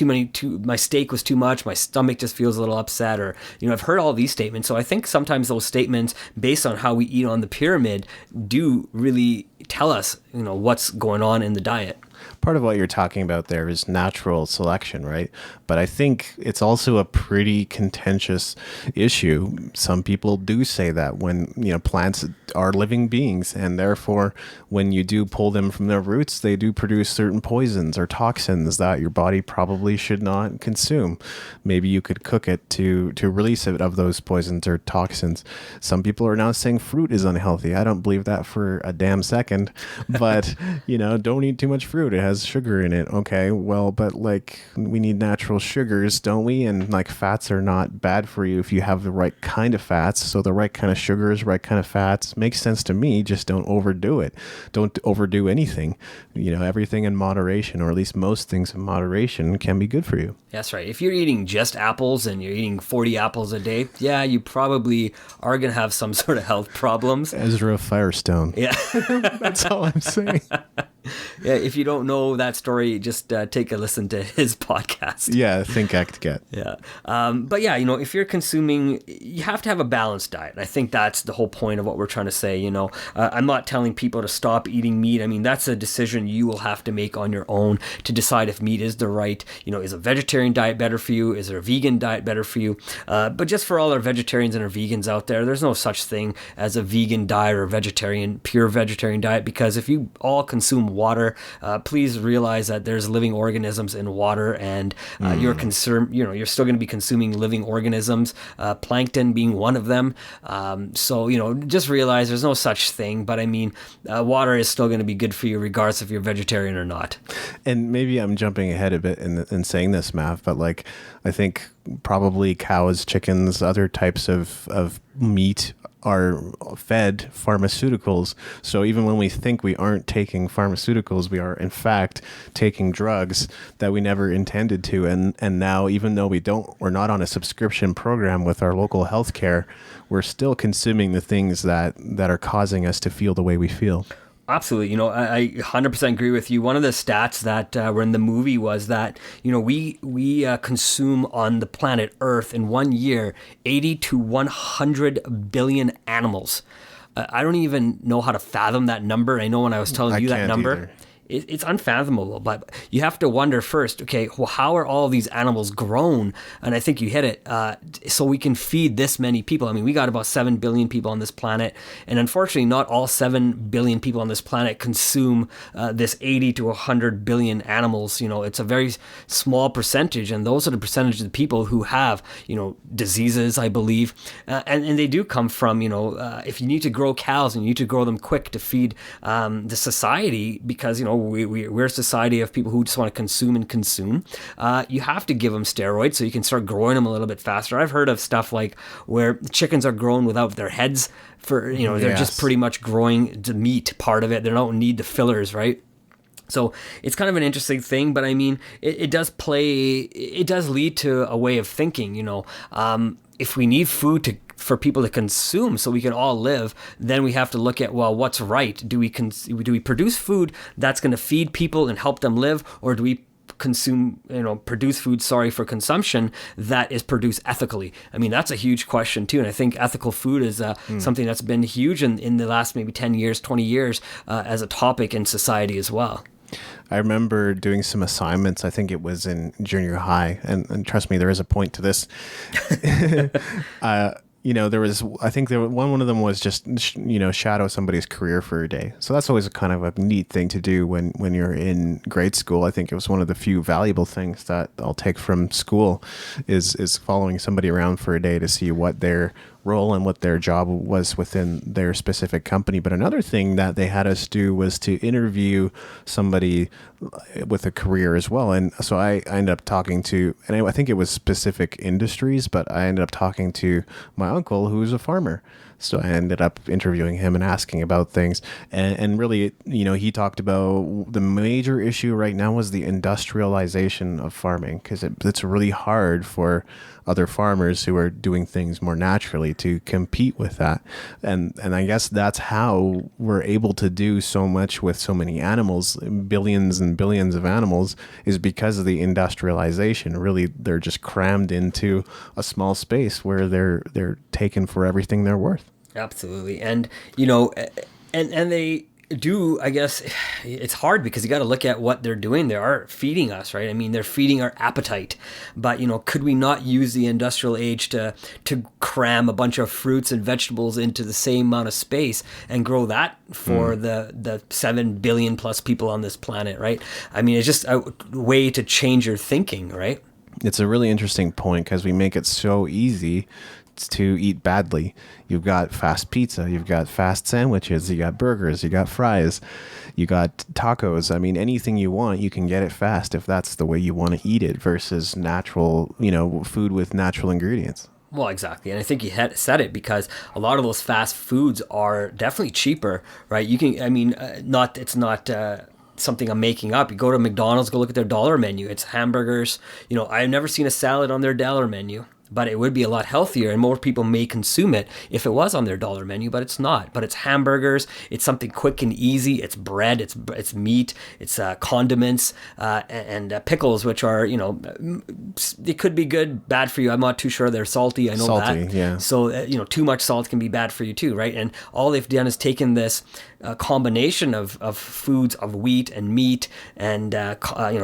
my steak was too much. My stomach just feels a little upset or, I've heard all these statements. So I think sometimes those statements based on how we eat on the pyramid do really tell us, what's going on in the diet. Part of what you're talking about there is natural selection, right? But I think it's also a pretty contentious issue. Some people do say that when, plants are living beings, and therefore when you do pull them from their roots, they do produce certain poisons or toxins that your body probably should not consume. Maybe you could cook it to release it of those poisons or toxins. Some people are now saying fruit is unhealthy. I don't believe that for a damn second, but, don't eat too much fruit. It has sugar in it. Okay, well, but like we need natural sugars, don't we? And like fats are not bad for you if you have the right kind of fats. So the right kind of sugars, right kind of fats makes sense to me. Just don't overdo it. Don't overdo anything. Everything in moderation, or at least most things in moderation, can be good for you. That's right. If you're eating just apples and you're eating 40 apples a day, yeah, you probably are going to have some sort of health problems. Ezra Firestone. Yeah. That's all I'm saying. Yeah, if you don't know that story, just take a listen to his podcast. Yeah, Think, Act, Get. Yeah. But yeah, if you're consuming, you have to have a balanced diet. I think that's the whole point of what we're trying to say. I'm not telling people to stop eating meat. I mean, that's a decision you will have to make on your own to decide if meat is the right, is a vegetarian diet better for you? Is there a vegan diet better for you? But just for all our vegetarians and our vegans out there, there's no such thing as a vegan diet or pure vegetarian diet, because if you all consume water, please realize that there's living organisms in water, and you're still going to be consuming living organisms, plankton being one of them. So just realize there's no such thing. But I mean, water is still going to be good for you regardless if you're vegetarian or not. And maybe I'm jumping ahead a bit in saying this, Mav, but like I think probably cows, chickens, other types of meat are fed pharmaceuticals. So even when we think we aren't taking pharmaceuticals, we are in fact taking drugs that we never intended to. And now, even though we're not on a subscription program with our local healthcare, we're still consuming the things that are causing us to feel the way we feel. Absolutely. I 100% agree with you. One of the stats that were in the movie was that, we consume on the planet Earth in 1 year 80 to 100 billion animals. I don't even know how to fathom that number. I know when I was telling I you that can't number, either. it's unfathomable, but you have to wonder first, okay, well, how are all these animals grown? And I think you hit it. So we can feed this many people. I mean, we got about 7 billion people on this planet. And unfortunately, not all 7 billion people on this planet consume this 80 to 100 billion animals. It's a very small percentage. And those are the percentage of the people who have, diseases, I believe. And they do come from, if you need to grow cows and you need to grow them quick to feed the society, because, we're a society of people who just want to consume and consume. You have to give them steroids so you can start growing them a little bit faster. I've heard of stuff like where chickens are grown without their heads for, they're just pretty much growing the meat part of it. They don't need the fillers, right? So it's kind of an interesting thing, but I mean, it does lead to a way of thinking, if we need food for people to consume so we can all live, then we have to look at, well, what's right? Do we produce food that's going to feed people and help them live, or do we produce food, for consumption that is produced ethically? I mean, that's a huge question too. And I think ethical food is something that's been huge in the last maybe 10 years, 20 years as a topic in society as well. I remember doing some assignments. I think it was in junior high, and trust me, there is a point to this. There was, I think one of them was just, shadow somebody's career for a day. So that's always a kind of a neat thing to do when you're in grade school. I think it was one of the few valuable things that I'll take from school is following somebody around for a day to see what their role and what their job was within their specific company. But another thing that they had us do was to interview somebody with a career as well. And so I ended up talking to, and I think it was specific industries, but I ended up talking to my uncle who's a farmer. So I ended up interviewing him and asking about things. And really, he talked about the major issue right now was the industrialization of farming, because it's really hard for other farmers who are doing things more naturally to compete with that. And I guess that's how we're able to do so much with so many animals, billions and billions of animals, is because of the industrialization. Really, they're just crammed into a small space where they're taken for everything they're worth. Absolutely. And, and they do, I guess it's hard because you got to look at what they're doing. They are feeding us, right? I mean, they're feeding our appetite, but could we not use the industrial age to cram a bunch of fruits and vegetables into the same amount of space and grow that for the 7 billion plus people on this planet, right? I mean, it's just a way to change your thinking, right? It's a really interesting point because we make it so easy to eat badly. You've got fast pizza, you've got fast sandwiches, you got burgers, you got fries, you got tacos. I mean, anything you want, you can get it fast if that's the way you want to eat it versus natural, food with natural ingredients. Well, exactly. And I think you had said it because a lot of those fast foods are definitely cheaper, right? You can, I mean, it's not something I'm making up. You go to McDonald's, go look at their dollar menu. It's hamburgers. I've never seen a salad on their dollar menu, but it would be a lot healthier and more people may consume it if it was on their dollar menu, but it's not. But it's hamburgers, it's something quick and easy, it's bread, it's meat, it's condiments, and pickles, which are, they could be good, bad for you. I'm not too sure. They're salty, I know salty, that. Yeah. So, too much salt can be bad for you too, right? And all they've done is taken this combination of foods, of wheat and meat and,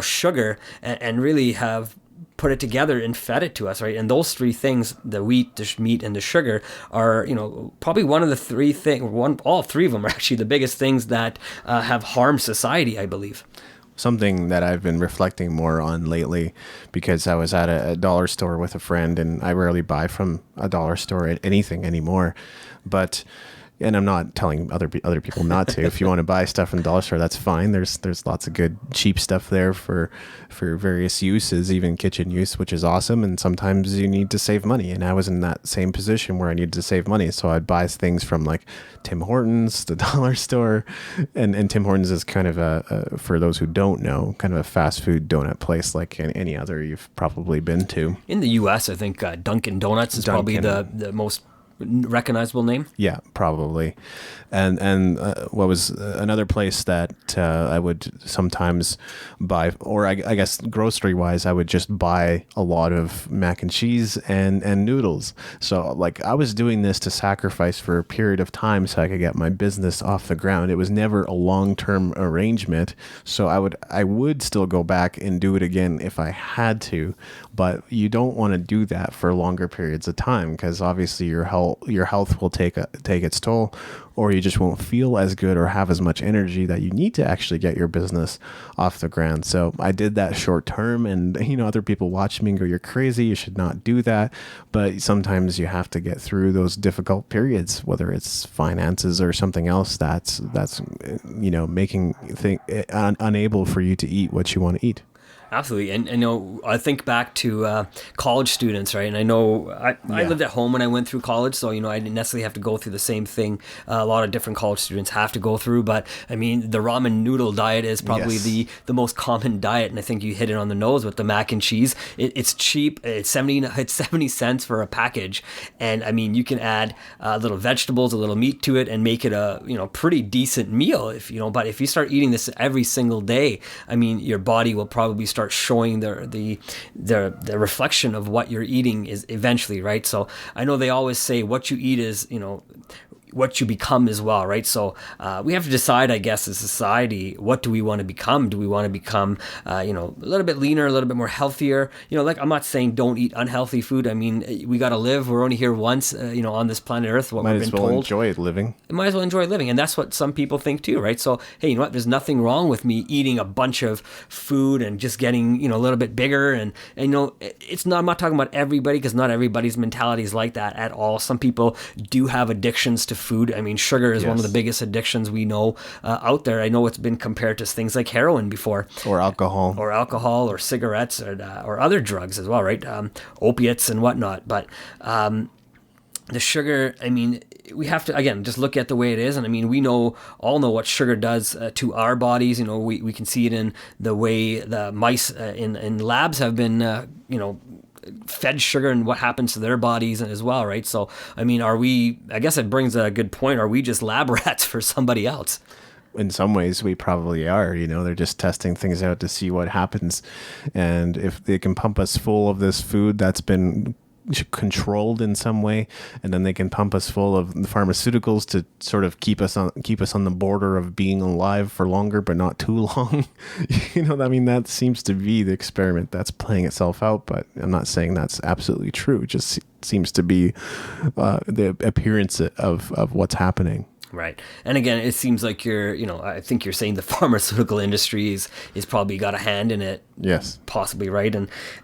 sugar, and really have put it together and fed it to us, right? And those three things, the wheat, the meat, and the sugar, are probably one of the three things. All three of them are actually the biggest things that have harmed society, I believe. Something that I've been reflecting more on lately, because I was at a dollar store with a friend, and I rarely buy from a dollar store anything anymore, but. And I'm not telling other people not to. If you want to buy stuff from the dollar store, that's fine. There's lots of good cheap stuff there for various uses, even kitchen use, which is awesome. And sometimes you need to save money. And I was in that same position where I needed to save money. So I'd buy things from like Tim Hortons, the dollar store. And Tim Hortons is kind of for those who don't know, kind of a fast food donut place like any other you've probably been to. In the U.S., I think Dunkin' Donuts is probably the most recognizable name? Yeah, probably. And what was another place that I would sometimes buy, or I guess grocery wise, I would just buy a lot of mac and cheese and noodles. So like I was doing this to sacrifice for a period of time so I could get my business off the ground. It was never a long-term arrangement. So I would still go back and do it again if I had to, but you don't want to do that for longer periods of time because obviously your health will take its toll, or you just won't feel as good or have as much energy that you need to actually get your business off the ground. So I did that short term, and other people watch me and go, "You're crazy, you should not do that." But sometimes you have to get through those difficult periods, whether it's finances or something else that's making unable for you to eat what you want to eat. Absolutely. And I think back to college students, right? And I know I lived at home when I went through college, so, I didn't necessarily have to go through the same thing a lot of different college students have to go through. But, I mean, the ramen noodle diet is probably the most common diet, and I think you hit it on the nose with the mac and cheese. It's cheap. It's 70 cents for a package. And, I mean, you can add little vegetables, a little meat to it, and make it a, pretty decent meal. But if you start eating this every single day, I mean, your body will probably start showing the reflection of what you're eating is eventually, right? So I know they always say what you eat is, what you become as well, right? So we have to decide, I guess, as society, what do we want to become? Do we want to become, a little bit leaner, a little bit more healthier? Like I'm not saying don't eat unhealthy food. I mean, we got to live. We're only here once, on this planet Earth. What we've been told. Might as well enjoy living. Might as well enjoy living, and that's what some people think too, right? So hey, you know what? There's nothing wrong with me eating a bunch of food and just getting, a little bit bigger, and it's not. I'm not talking about everybody because not everybody's mentality is like that at all. Some people do have addictions to food. I mean, sugar is one of the biggest addictions we know out there. I know it's been compared to things like heroin before. Or alcohol. Or cigarettes or other drugs as well, right? Opiates and whatnot. But the sugar, I mean, we have to, again, just look at the way it is. And I mean, we all know what sugar does to our bodies. We can see it in the way the mice in labs have been, fed sugar and what happens to their bodies as well, right? So, I mean, I guess it brings a good point. Are we just lab rats for somebody else? In some ways, we probably are. They're just testing things out to see what happens. And if they can pump us full of this food that's been controlled in some way, and then they can pump us full of the pharmaceuticals to sort of keep us on the border of being alive for longer but not too long. I mean, that seems to be the experiment that's playing itself out, but I'm not saying that's absolutely true. It just seems to be the appearance of what's happening. Right. And again, it seems like I think you're saying the pharmaceutical industry is probably got a hand in it. Yes. Possibly, right?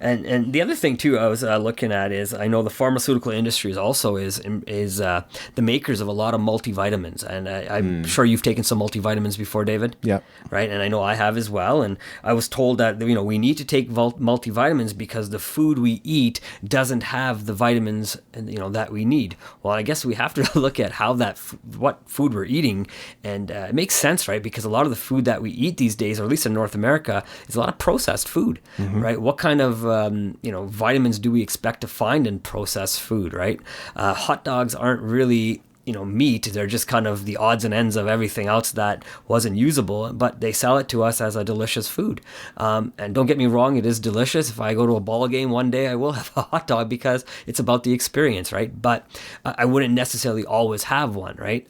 And the other thing too I was looking at is I know the pharmaceutical industry is the makers of a lot of multivitamins. And I'm sure you've taken some multivitamins before, David. Yeah. Right. And I know I have as well. And I was told that, we need to take multivitamins because the food we eat doesn't have the vitamins, that we need. Well, I guess we have to look at how what food we're eating, and it makes sense, right? Because a lot of the food that we eat these days, or at least in North America, is a lot of processed food, right? What kind of vitamins do we expect to find in processed food, right? Hot dogs aren't really meat. They're just kind of the odds and ends of everything else that wasn't usable, but they sell it to us as a delicious food. And don't get me wrong, it is delicious. If I go to a ball game one day, I will have a hot dog because it's about the experience, right? But I wouldn't necessarily always have one, right?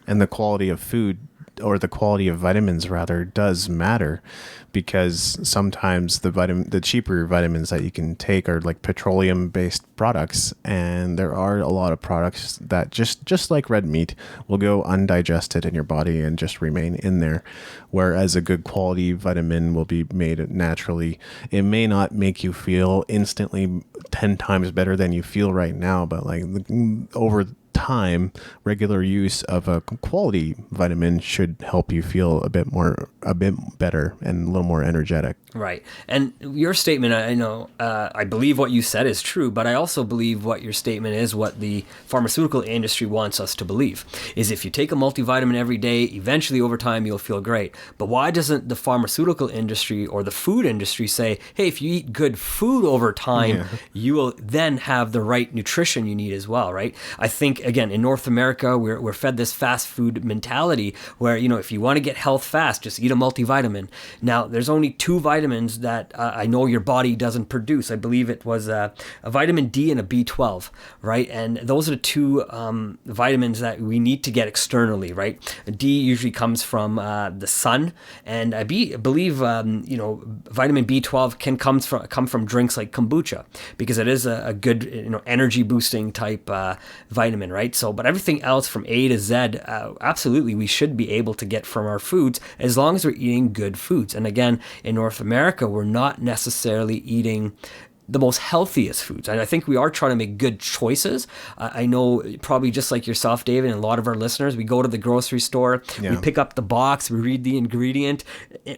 And the quality of food, or the quality of vitamins rather, does matter, because sometimes the cheaper vitamins that you can take are like petroleum-based products, and there are a lot of products that just like red meat will go undigested in your body and just remain in there, whereas a good quality vitamin will be made naturally. It may not make you feel instantly 10 times better than you feel right now, but like over time, regular use of a quality vitamin should help you feel a bit better and a little more energetic. Right. And your statement, I know, I believe what you said is true, but I also believe what your statement is what the pharmaceutical industry wants us to believe, is if you take a multivitamin every day, eventually over time you'll feel great. But why doesn't the pharmaceutical industry or the food industry say, hey, if you eat good food over time, you will then have the right nutrition you need as well, right? I think, again, in North America, we're fed this fast food mentality where, if you want to get health fast, just eat a multivitamin. Now, there's only two vitamins that I know your body doesn't produce. I believe it was a vitamin D and a B12, right? And those are the two vitamins that we need to get externally, right? D usually comes from the sun, and I believe vitamin B12 can come from drinks like kombucha, because it is a good energy boosting type vitamin, right? So, but everything else from A to Z, absolutely, we should be able to get from our foods as long as we're eating good foods. And again, in North America, we're not necessarily eating the most healthiest foods. And I think we are trying to make good choices. I know probably just like yourself, David, and a lot of our listeners, we go to the grocery store, we pick up the box, we read the ingredient,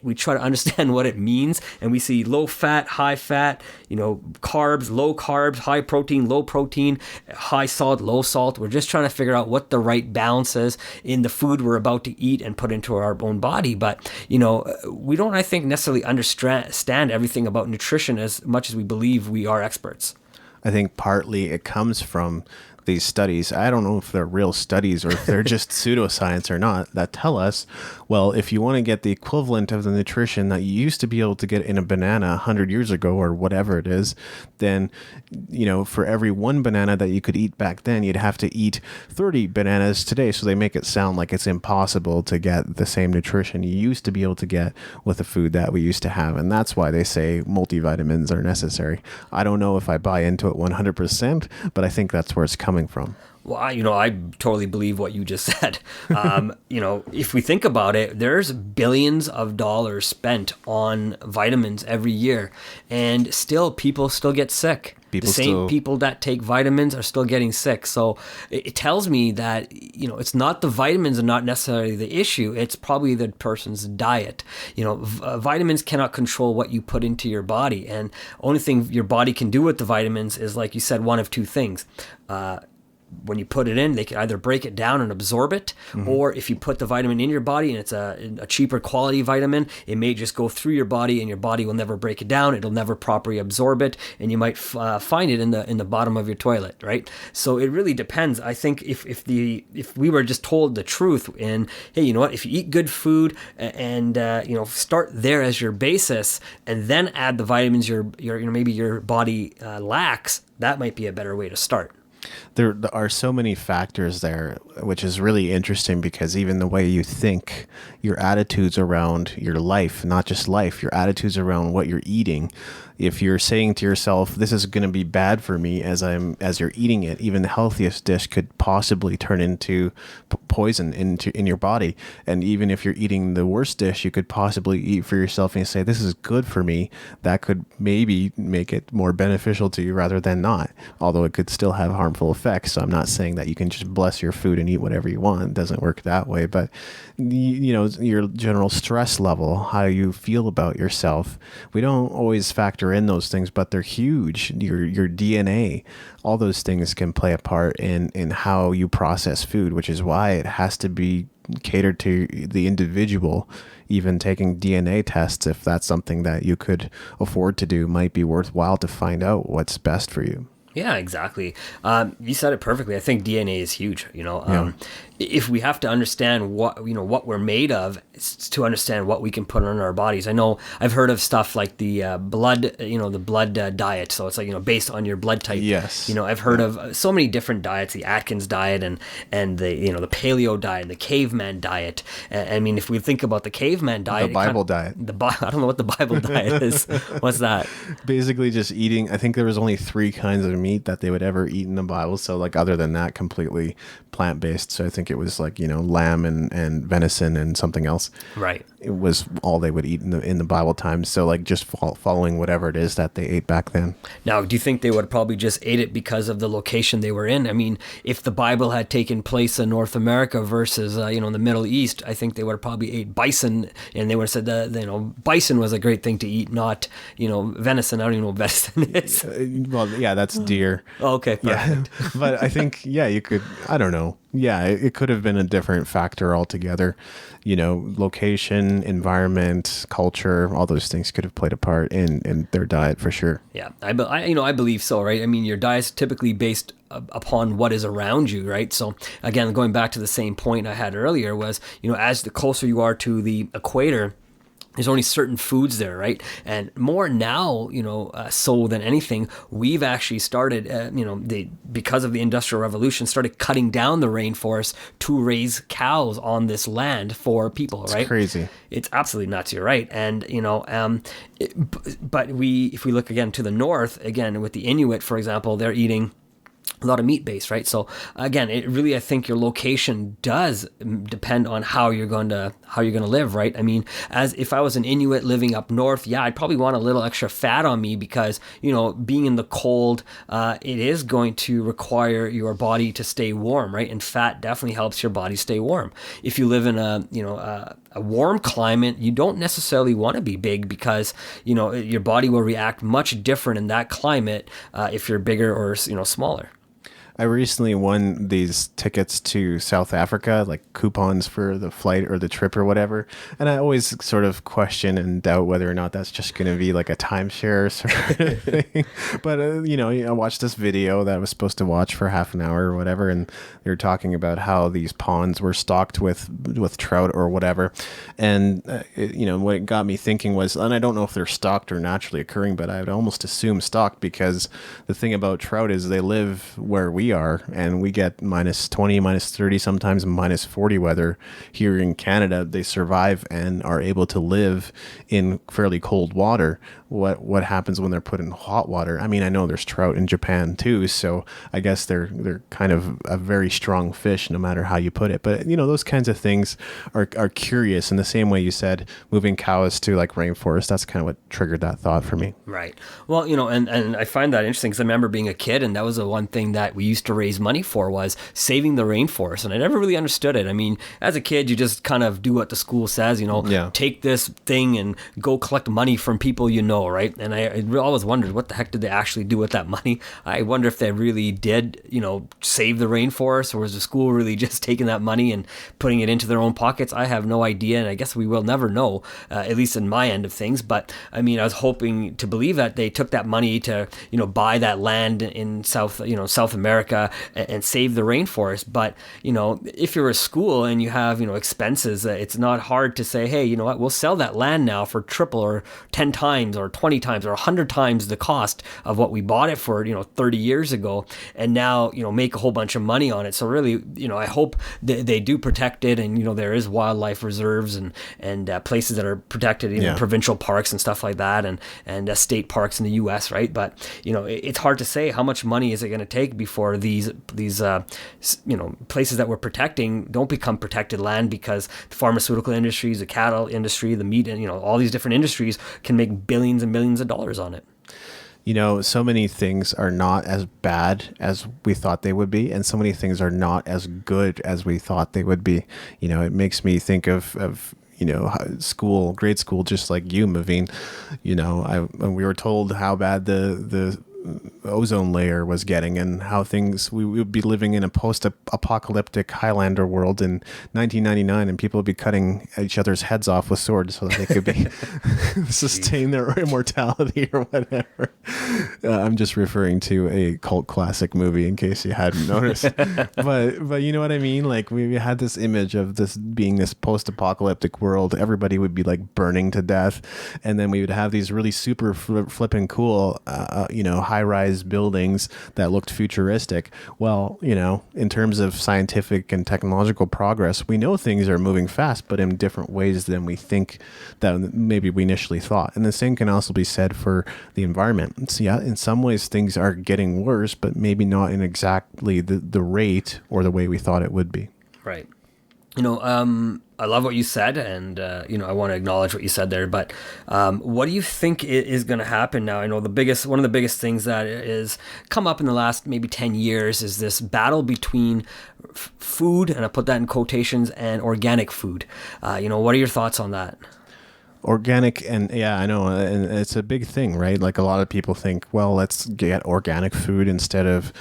we try to understand what it means, and we see low fat, high fat, carbs, low carbs, high protein, low protein, high salt, low salt. We're just trying to figure out what the right balance is in the food we're about to eat and put into our own body. But, we don't, I think, necessarily understand everything about nutrition as much as we believe we are experts. I think partly it comes from these studies. I don't know if they're real studies or if they're just pseudoscience or not, that tell us, well, if you want to get the equivalent of the nutrition that you used to be able to get in a banana 100 years ago or whatever it is, then, for every one banana that you could eat back then, you'd have to eat 30 bananas today. So they make it sound like it's impossible to get the same nutrition you used to be able to get with the food that we used to have. And that's why they say multivitamins are necessary. I don't know if I buy into it 100%, but I think that's where it's coming from. Well, I totally believe what you just said. If we think about it, there's billions of dollars spent on vitamins every year, and still people still get sick. People that take vitamins are still getting sick. So it tells me that, it's not the vitamins are not necessarily the issue. It's probably the person's diet. Vitamins cannot control what you put into your body. And only thing your body can do with the vitamins is, like you said, one of two things. When you put it in, they can either break it down and absorb it, or if you put the vitamin in your body and it's a cheaper quality vitamin, it may just go through your body and your body will never break it down. It'll never properly absorb it, and you might find it in the bottom of your toilet, right? So it really depends. I think if we were just told the truth, and hey, you know what? If you eat good food and start there as your basis, and then add the vitamins maybe your body lacks, that might be a better way to start. There are so many factors there, which is really interesting, because even the way you think, your attitudes around your life, not just life, your attitudes around what you're eating. If you're saying to yourself, this is going to be bad for me as you're eating it, even the healthiest dish could possibly turn into poison in your body. And even if you're eating the worst dish you could possibly eat for yourself, and you say, this is good for me, that could maybe make it more beneficial to you rather than not, although it could still have harmful effects. So I'm not saying that you can just bless your food and eat whatever you want. It doesn't work that way. But your general stress level, how you feel about yourself, we don't always factor in those things, but they're huge. Your DNA, all those things can play a part in how you process food, which is why it has to be catered to the individual. Even taking DNA tests, if that's something that you could afford to do, might be worthwhile to find out what's best for you. Yeah, exactly. You said it perfectly. I think DNA is huge. If we have to understand what we're made of, it's to understand what we can put on our bodies. I know I've heard of stuff like the blood diet. So it's like based on your blood type. Yes. I've heard of so many different diets: the Atkins diet and the the paleo diet and the caveman diet. I mean, if we think about the caveman diet, the Bible diet. I don't know what the Bible diet is. What's that? Basically, just eating. I think there was only 3 kinds of meat meat that they would ever eat in the Bible. So like other than that, completely plant-based. So I think it was like, lamb and venison and something else. Right. It was all they would eat in the Bible times. So like just following whatever it is that they ate back then. Now, do you think they would probably just ate it because of the location they were in? I mean, if the Bible had taken place in North America versus, in the Middle East, I think they would have probably ate bison, and they would have said that, bison was a great thing to eat, not, venison. I don't even know what venison is. Well, yeah, that's deer. Oh, okay, perfect. Yeah. But I think, you could, I don't know. Yeah, it could have been a different factor altogether. Location, environment, culture, all those things could have played a part in their diet for sure. Yeah, I believe so, right? I mean, your diet's typically based upon what is around you, right? So again, going back to the same point I had earlier was, as the closer you are to the equator, there's only certain foods there, right? And more now, so than anything, we've actually started, because of the Industrial Revolution, started cutting down the rainforest to raise cows on this land for people, right? It's crazy. It's absolutely nuts. You're right. And, but if we look again to the north, again, with the Inuit, for example, they're eating a lot of meat based, right? So again, it really, I think your location does depend on how you're going to live, right? I mean, as if I was an Inuit living up north, I'd probably want a little extra fat on me because, being in the cold, it is going to require your body to stay warm, right? And fat definitely helps your body stay warm. If you live in a warm climate, you don't necessarily want to be big because, your body will react much different in that climate if you're bigger or, smaller. I recently won these tickets to South Africa, like coupons for the flight or the trip or whatever. And I always sort of question and doubt whether or not that's just going to be like a timeshare sort of thing. But, I watched this video that I was supposed to watch for half an hour or whatever. And they were talking about how these ponds were stocked with trout or whatever. And, what it got me thinking was, and I don't know if they're stocked or naturally occurring, but I would almost assume stocked because the thing about trout is they live where we are, and we get minus 20, minus 30, sometimes minus 40 weather here in Canada. They survive and are able to live in fairly cold water. What happens when they're put in hot water? I mean, I know there's trout in Japan too, so I guess they're kind of a very strong fish no matter how you put it. But those kinds of things are curious in the same way you said moving cows to like rainforest. That's kind of what triggered that thought for me. Right. Well, and I find that interesting because I remember being a kid, and that was the one thing that we used to raise money for was saving the rainforest, and I never really understood it. I mean, as a kid, you just kind of do what the school says, take this thing and go collect money from people right? And I always wondered, what the heck did they actually do with that money? I wonder if they really did, save the rainforest, or was the school really just taking that money and putting it into their own pockets? I have no idea, and I guess we will never know, at least in my end of things. But I mean, I was hoping to believe that they took that money to, buy that land in South America and save the rainforest. But, if you're a school and you have, expenses, it's not hard to say, hey, you know what, we'll sell that land now for triple or 10 times or 20 times or 100 times the cost of what we bought it for, 30 years ago, and now, make a whole bunch of money on it. So really, I hope they do protect it, and, there is wildlife reserves and places that are protected, provincial parks and stuff like that, and state parks in the U.S., right? But, it's hard to say how much money is it going to take before these places that we're protecting don't become protected land, because the pharmaceutical industries, the cattle industry, the meat, and, all these different industries can make billions and millions of dollars on it. So many things are not as bad as we thought they would be, and so many things are not as good as we thought they would be. It makes me think of grade school, just like you, Maveen. We were told how bad the ozone layer was getting, and how we would be living in a post-apocalyptic Highlander world in 1999, and people would be cutting each other's heads off with swords so that they could be sustain their immortality or whatever. I'm just referring to a cult classic movie in case you hadn't noticed. but you know what I mean? Like, we had this image of this being this post-apocalyptic world. Everybody would be like burning to death, and then we would have these really super flippin' cool, high high-rise buildings that looked futuristic. Well, in terms of scientific and technological progress, we know things are moving fast, but in different ways than we think that maybe we initially thought. And the same can also be said for the environment. So yeah, in some ways things are getting worse, but maybe not in exactly the rate or the way we thought it would be. Right. I love what you said, and I want to acknowledge what you said there. But what do you think is going to happen now? I know one of the biggest things that is come up in the last maybe 10 years is this battle between food, and I put that in quotations, and organic food. What are your thoughts on that? Organic, and yeah, I know, and it's a big thing, right? Like a lot of people think, well, let's get organic food instead of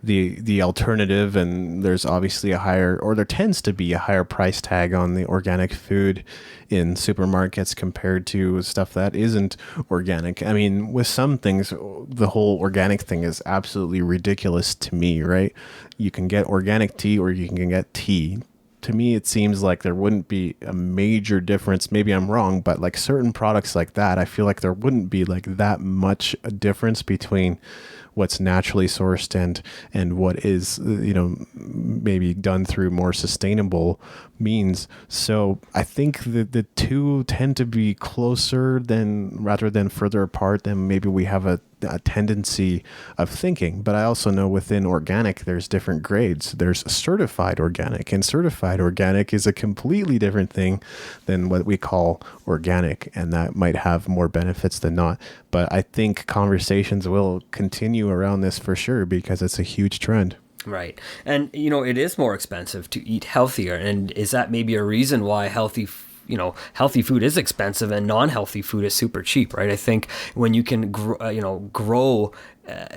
the alternative, and there's obviously there tends to be a higher price tag on the organic food in supermarkets compared to stuff that isn't organic. I mean, with some things, the whole organic thing is absolutely ridiculous to me, right? You can get organic tea or you can get tea. To me, it seems like there wouldn't be a major difference. Maybe I'm wrong, but like certain products like that, I feel like there wouldn't be like that much a difference between what's naturally sourced and what is, maybe done through more sustainable means. So I think that the two tend to be closer rather than further apart than maybe we have a tendency of thinking. But I also know within organic, there's different grades. There's certified organic, and certified organic is a completely different thing than what we call organic, and that might have more benefits than not. But I think conversations will continue around this for sure because it's a huge trend. Right. And, it is more expensive to eat healthier. And is that maybe a reason why healthy food is expensive and non-healthy food is super cheap, right? I think when you can grow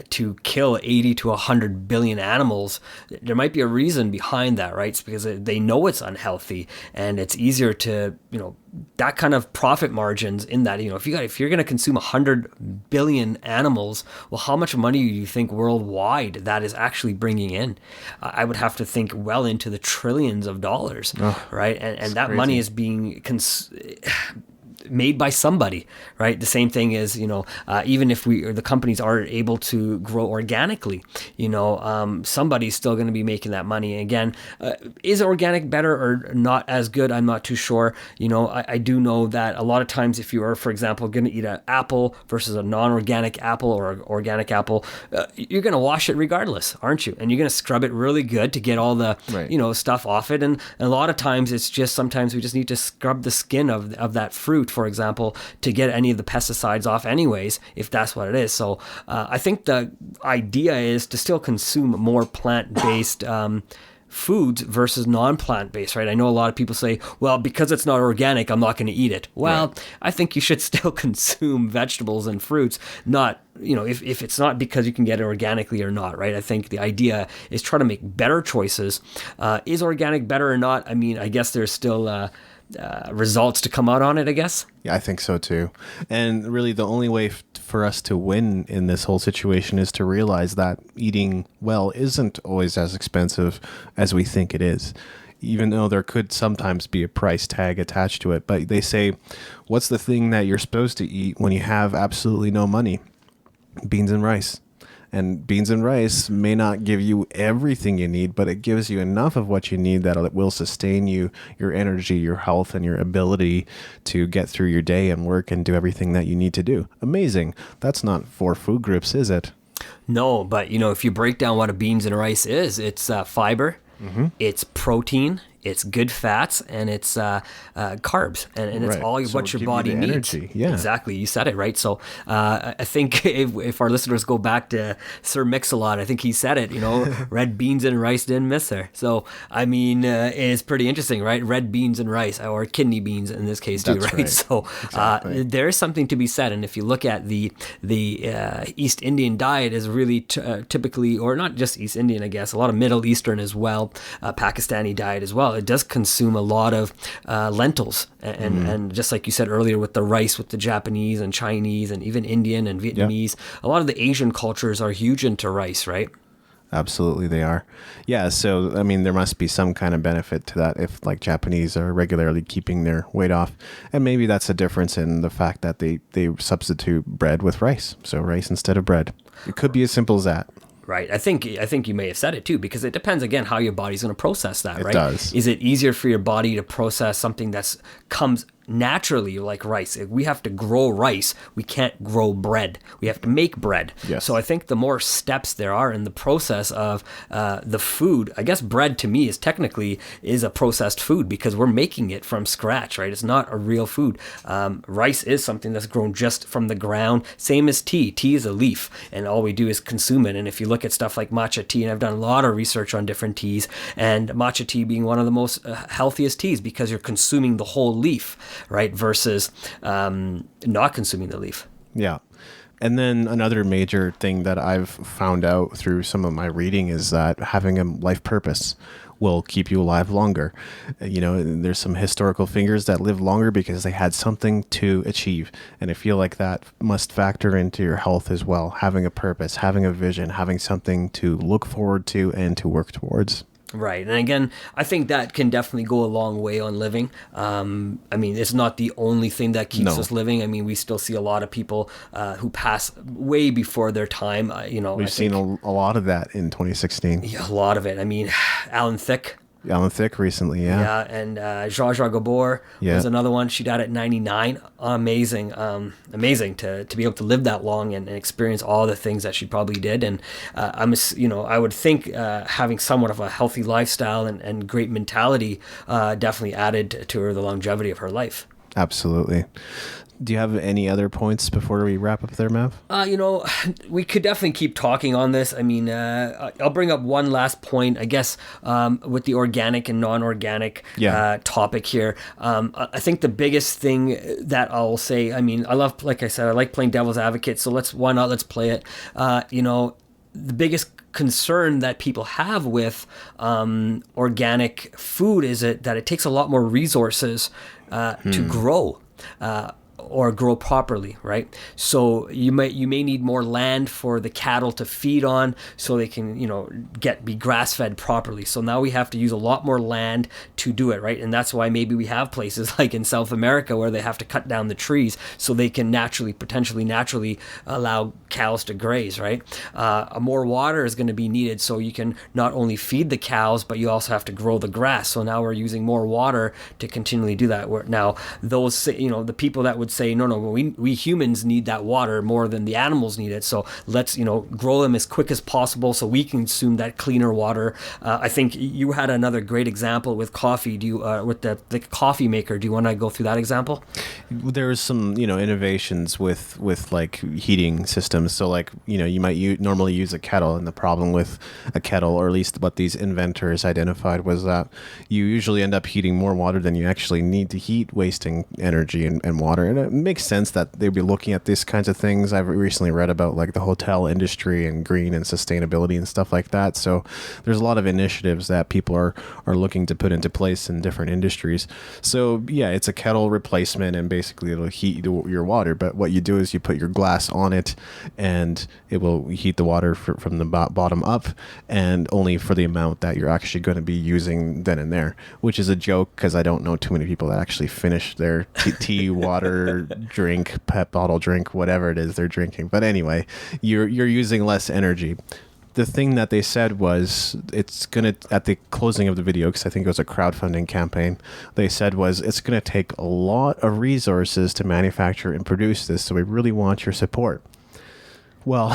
to kill 80 to 100 billion animals, there might be a reason behind that, right? It's because they know it's unhealthy, and it's easier to, that kind of profit margins in that, if you're going to consume 100 billion animals, well, how much money do you think worldwide that is actually bringing in? I would have to think well into the trillions of dollars, right? And that crazy money is being made by somebody, right? The same thing is, even if the companies are able to grow organically, somebody's still going to be making that money. And again, is organic better or not as good? I'm not too sure. I do know that a lot of times if you are, for example, going to eat an apple versus a non-organic apple or an organic apple, you're going to wash it regardless, aren't you? And you're going to scrub it really good to get all the, right, stuff off it. And a lot of times it's just, sometimes we just need to scrub the skin of that fruit, for example, to get any of the pesticides off anyways, if that's what it is. So I think the idea is to still consume more plant-based foods versus non-plant-based, right? I know a lot of people say, well, because it's not organic, I'm not going to eat it. Well, right. I think you should still consume vegetables and fruits, not, if it's not because you can get it organically or not, right? I think the idea is try to make better choices. Is organic better or not? I mean, I guess there's still results to come out on it, I guess. Yeah, I think so too. And really the only way for us to win in this whole situation is to realize that eating well isn't always as expensive as we think it is, even though there could sometimes be a price tag attached to it. But they say, what's the thing that you're supposed to eat when you have absolutely no money? Beans and rice. And beans and rice may not give you everything you need, but it gives you enough of what you need that it will sustain you, your energy, your health, and your ability to get through your day and work and do everything that you need to do. Amazing. That's not 4 food groups, is it? No, but if you break down what a beans and rice is, it's fiber, it's protein, it's good fats, and it's carbs, and it's all so what your body needs. Yeah. Exactly, you said it right. So I think if our listeners go back to Sir Mix-a-Lot, I think he said it. Red beans and rice didn't miss there. So I mean, it's pretty interesting, right? Red beans and rice, or kidney beans in this case too, right? So exactly. There is something to be said, and if you look at the East Indian diet is really typically, or not just East Indian, I guess, a lot of Middle Eastern as well, Pakistani diet as well. It does consume a lot of lentils, and just like you said earlier with the rice, with the Japanese and Chinese and even Indian and Vietnamese, a lot of the Asian cultures are huge into rice, right? Absolutely, they are. Yeah, so I mean, there must be some kind of benefit to that if like Japanese are regularly keeping their weight off, and maybe that's a difference in the fact that they substitute bread with rice, so rice instead of bread. It could be as simple as that. Right. I think you may have said it too, because it depends again how your body's going to process that, right? It does. Is it easier for your body to process something that's comes naturally like rice? If we have to grow rice, we can't grow bread. We have to make bread. Yes. So I think the more steps there are in the process of the food, I guess bread to me is technically is a processed food because we're making it from scratch, right? It's not a real food. Rice is something that's grown just from the ground. Same as tea. Tea is a leaf, and all we do is consume it. And if you look at stuff like matcha tea, and I've done a lot of research on different teas, and matcha tea being one of the most healthiest teas because you're consuming the whole leaf, right? Versus not consuming the leaf. Yeah. And then another major thing that I've found out through some of my reading is that having a life purpose will keep you alive longer. You know, there's some historical figures that live longer because they had something to achieve. And I feel like that must factor into your health as well. Having a purpose, having a vision, having something to look forward to and to work towards. Right. And again, I think that can definitely go a long way on living. I mean, it's not the only thing that keeps us living. I mean, we still see a lot of people who pass way before their time. We've seen a lot of that in 2016. Yeah, a lot of it. I mean, Alan Thicke. Alan Thicke recently, yeah. Yeah, and Zsa Zsa Gabor was another one. She died at 99. Amazing, amazing to be able to live that long and experience all the things that she probably did. And I would think having somewhat of a healthy lifestyle and great mentality definitely added to her the longevity of her life. Absolutely. Do you have any other points before we wrap up there, Mav? We could definitely keep talking on this. I mean, I'll bring up one last point, I guess, with the organic and non-organic topic here. I think the biggest thing that I'll say, I mean, like I said, I like playing devil's advocate, so let's play it. The biggest concern that people have with organic food is that it takes a lot more resources to grow. Or grow properly, right? So you may need more land for the cattle to feed on, so they can be grass fed properly. So now we have to use a lot more land to do it, right? And that's why maybe we have places like in South America where they have to cut down the trees so they can potentially naturally allow cows to graze, right? More water is going to be needed, so you can not only feed the cows, but you also have to grow the grass. So now we're using more water to continually do that. Now those the people that would say, no, we humans need that water more than the animals need it, so let's grow them as quick as possible so we can consume that cleaner water. I think you had another great example with coffee. Do you with the coffee maker? Do you want to go through that example? There's some innovations with like heating systems. So like you might normally use a kettle, and the problem with a kettle, or at least what these inventors identified, was that you usually end up heating more water than you actually need to heat, wasting energy and water. And it makes sense that they'd be looking at these kinds of things. I've recently read about like the hotel industry and green and sustainability and stuff like that. So there's a lot of initiatives that people are looking to put into place in different industries. So yeah, it's a kettle replacement, and basically it'll heat your water. But what you do is you put your glass on it, and it will heat the water from the bottom up, and only for the amount that you're actually going to be using then and there, which is a joke because I don't know too many people that actually finish their tea, water, drink, pet bottle drink, whatever it is they're drinking. But anyway, you're using less energy. The thing that they said was it's going to, at the closing of the video, because I think it was a crowdfunding campaign, they said was it's going to take a lot of resources to manufacture and produce this, so we really want your support. Well,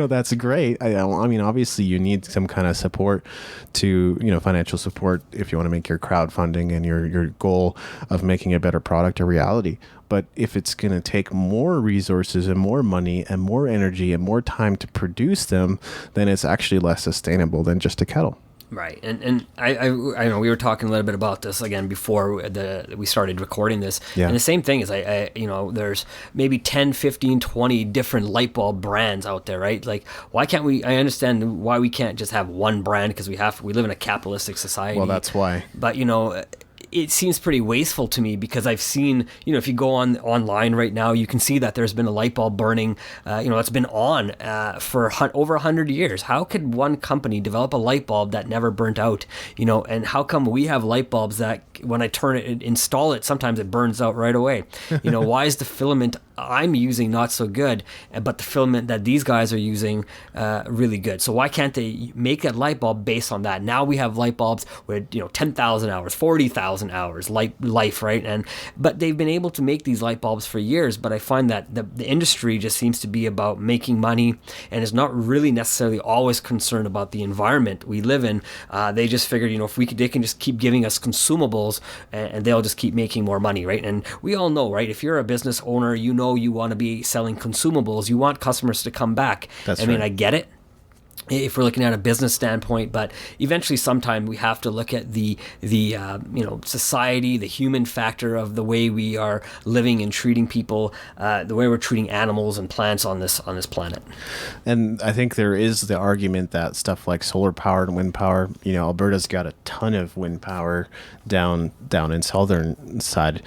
that's great. I mean, obviously you need some kind of support to, financial support if you want to make your crowdfunding and your goal of making a better product a reality. But if it's going to take more resources and more money and more energy and more time to produce them, then it's actually less sustainable than just a kettle. Right, and I know we were talking a little bit about this again before we started recording this, and the same thing is I there's maybe 10, 15, 20 different light bulb brands out there, right? Like, why can't we? I understand why we can't just have one brand, because we live in a capitalistic society. Well, that's why. But it seems pretty wasteful to me, because I've seen, if you go online right now, you can see that there's been a light bulb burning, that's been on for over 100 years. How could one company develop a light bulb that never burnt out? And how come we have light bulbs that when I install it, sometimes it burns out right away? Why is the filament I'm using not so good, but the filament that these guys are using really good? So why can't they make that light bulb based on that? Now we have light bulbs with 10,000 hours, 40,000 hours life, right? But they've been able to make these light bulbs for years. But I find that the industry just seems to be about making money, and is not really necessarily always concerned about the environment we live in. They just figured, if they can just keep giving us consumables, and they'll just keep making more money, right? And we all know, right? If you're a business owner, you want to be selling consumables. You want customers to come back. I mean, I get it if we're looking at a business standpoint, but eventually sometime we have to look at the society, the human factor of the way we are living and treating people, the way we're treating animals and plants on this planet. And I think there is the argument that stuff like solar power and wind power, Alberta's got a ton of wind power down in southern side.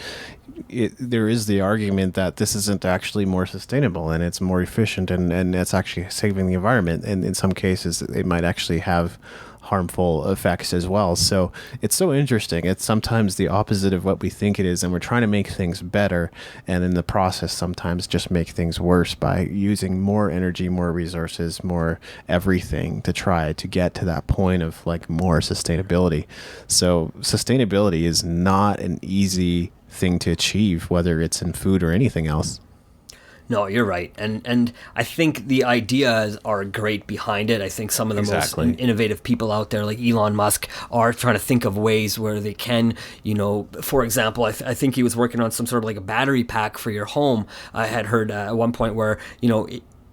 There is the argument that this isn't actually more sustainable, and it's more efficient, and it's actually saving the environment. And in some cases, it might actually have harmful effects as well. So it's so interesting. It's sometimes the opposite of what we think it is, and we're trying to make things better, and in the process sometimes just make things worse by using more energy, more resources, more everything to try to get to that point of like more sustainability. So sustainability is not an easy thing to achieve, whether it's in food or anything else. No, you're right. And I think the ideas are great behind it. I think some of the most innovative people out there, like Elon Musk, are trying to think of ways where they can, for example, I think he was working on some sort of like a battery pack for your home. I had heard at one point where,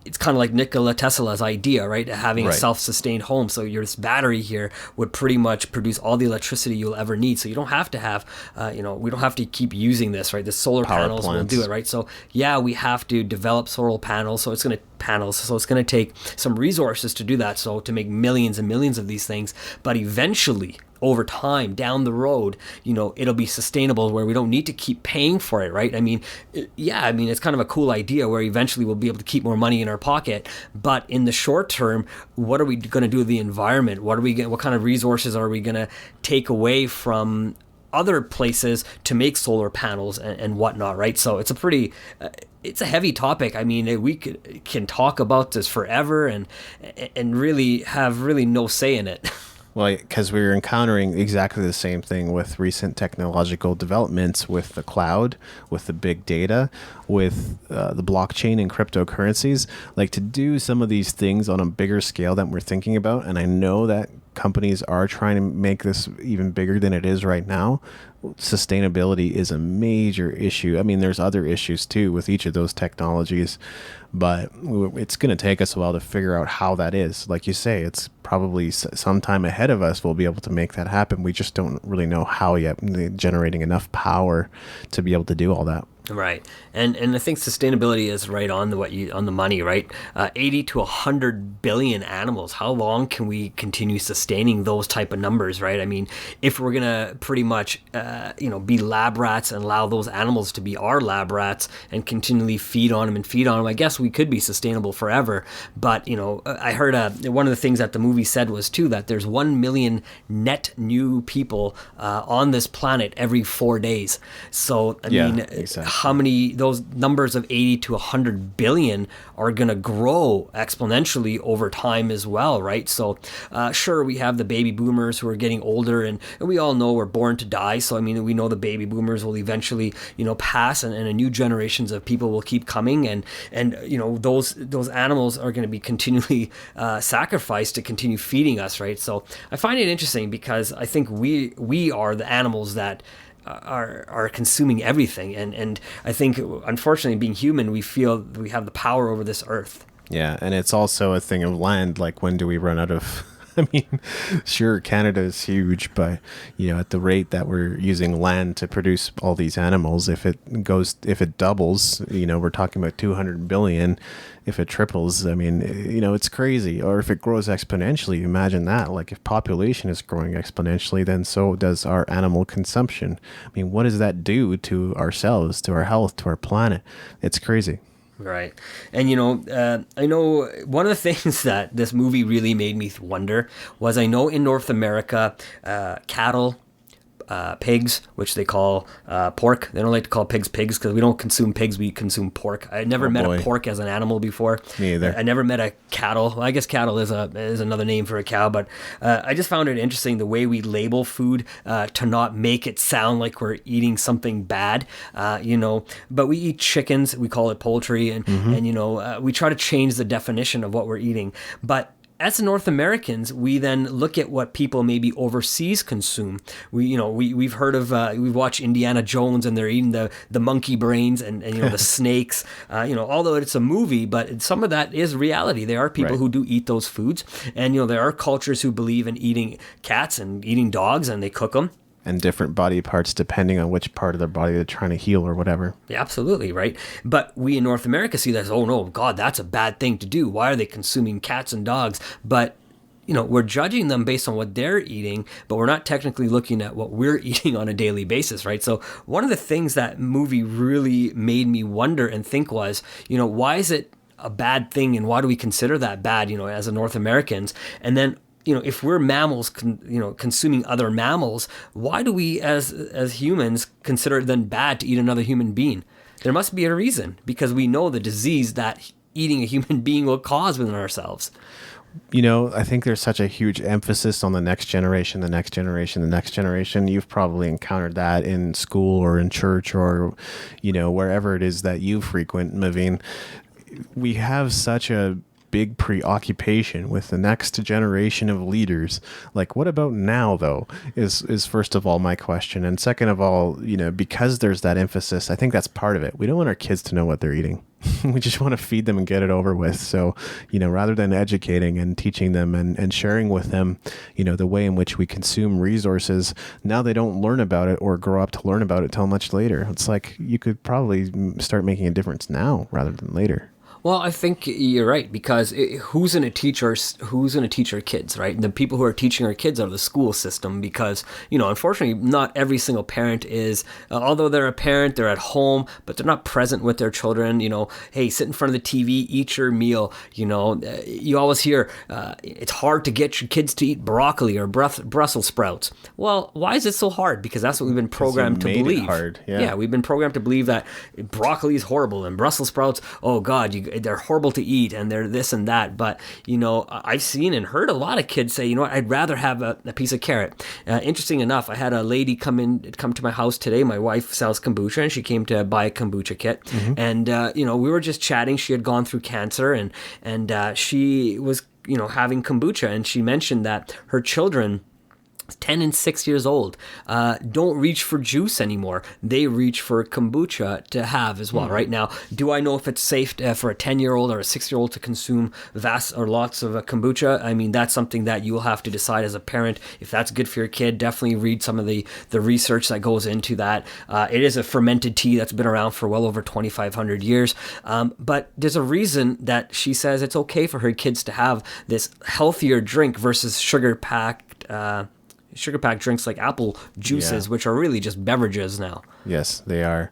it's kind of like Nikola Tesla's idea, right? Having a self-sustained home. So your battery here would pretty much produce all the electricity you'll ever need. So you don't have to have, we don't have to keep using this, right? The solar panels will do it, right? So yeah, we have to develop solar panels. So it's going to take some resources to do that. So to make millions and millions of these things, but eventually, over time, down the road, it'll be sustainable where we don't need to keep paying for it, right? I mean, it's kind of a cool idea where eventually we'll be able to keep more money in our pocket. But in the short term, what are we going to do with the environment? What kind of resources are we going to take away from other places to make solar panels and whatnot, right? So it's it's a heavy topic. I mean, we can talk about this forever and really have no say in it. Well, because we're encountering exactly the same thing with recent technological developments with the cloud, with the big data, with the blockchain and cryptocurrencies. Like, to do some of these things on a bigger scale than we're thinking about, and I know that companies are trying to make this even bigger than it is right now. Sustainability is a major issue. I mean, there's other issues too with each of those technologies, but it's going to take us a while to figure out how that is. Like you say, it's probably some time ahead of us we'll be able to make that happen. We just don't really know how yet, generating enough power to be able to do all that. Right. And I think sustainability is right on the money, right? 80 to 100 billion animals. How long can we continue sustaining those type of numbers, right? I mean, if we're going to pretty much, be lab rats and allow those animals to be our lab rats and continually feed on them, I guess we could be sustainable forever. But, I heard one of the things that the movie said was too that there's 1 million net new people on this planet every 4 days. So, I mean, exactly. How many those numbers of 80 to 100 billion are going to grow exponentially over time as well, right? So sure, we have the baby boomers who are getting older, and we all know we're born to die. So I mean, we know the baby boomers will eventually pass, and a new generations of people will keep coming, and those animals are going to be continually sacrificed to continue feeding us, right? So I find it interesting because I think we are the animals that are consuming everything, and I think, unfortunately, being human, we feel we have the power over this earth. Yeah, and it's also a thing of land. Like, when do we run out of I mean, sure, Canada is huge, but at the rate that we're using land to produce all these animals, if it doubles, we're talking about 200 billion. If it triples, I mean, it's crazy. Or if it grows exponentially, imagine that. Like if population is growing exponentially, then so does our animal consumption. I mean, what does that do to ourselves, to our health, to our planet? It's crazy. Right. And, I know one of the things that this movie really made me wonder was I know in North America, cattle, pigs, which they call pork. They don't like to call pigs because we don't consume pigs, we consume pork. I never met a pork as an animal before. Me either. I never met a cattle. Well, I guess cattle is another name for a cow, but I just found it interesting the way we label food to not make it sound like we're eating something bad, but we eat chickens, we call it poultry, and we try to change the definition of what we're eating. But as North Americans, we then look at what people maybe overseas consume. We've heard of, we've watched Indiana Jones and they're eating the monkey brains and the snakes. Although it's a movie, but some of that is reality. There are people who do eat those foods, and there are cultures who believe in eating cats and eating dogs, and they cook them. And different body parts depending on which part of their body they're trying to heal or whatever. Yeah, absolutely, right? But we in North America see that as, oh no, God, that's a bad thing to do. Why are they consuming cats and dogs? But, we're judging them based on what they're eating, but we're not technically looking at what we're eating on a daily basis, right? So one of the things that movie really made me wonder and think was, why is it a bad thing and why do we consider that bad, as a North Americans? And then if we're mammals, consuming other mammals, why do we as humans consider it then bad to eat another human being? There must be a reason, because we know the disease that eating a human being will cause within ourselves. I think there's such a huge emphasis on the next generation, the next generation, the next generation. You've probably encountered that in school or in church or, wherever it is that you frequent, Maveen. We have such a big preoccupation with the next generation of leaders. Like, what about now, though, is first of all my question. And second of all, because there's that emphasis, I think that's part of it. We don't want our kids to know what they're eating. We just want to feed them and get it over with. So, rather than educating and teaching them and sharing with them, the way in which we consume resources, now they don't learn about it or grow up to learn about it till much later. It's like you could probably start making a difference now rather than later. Well, I think you're right, because who's going to teach our kids, right? The people who are teaching our kids are the school system, because, unfortunately, not every single parent is, although they're a parent, they're at home, but they're not present with their children. Hey, sit in front of the TV, eat your meal. You always hear, it's hard to get your kids to eat broccoli or Brussels sprouts. Well, why is it so hard? Because that's what we've been programmed to believe. It hard. Yeah, we've been programmed to believe that broccoli is horrible and Brussels sprouts, oh God, they're horrible to eat and they're this and that. But, I've seen and heard a lot of kids say, I'd rather have a piece of carrot. Interesting enough, I had a lady come to my house today. My wife sells kombucha and she came to buy a kombucha kit. Mm-hmm. And, we were just chatting. She had gone through cancer and she was, having kombucha, and she mentioned that her children, 10 and 6 years old, don't reach for juice anymore. They reach for kombucha to have as well. Right now, do I know if it's safe for a 10-year-old or a 6-year-old to consume vast or lots of kombucha? I mean, that's something that you'll have to decide as a parent if that's good for your kid. Definitely read some of the research that goes into that. It is a fermented tea that's been around for well over 2,500 years. But there's a reason that she says it's okay for her kids to have this healthier drink versus sugar-packed drinks like apple juices, which are really just beverages now. Yes, they are.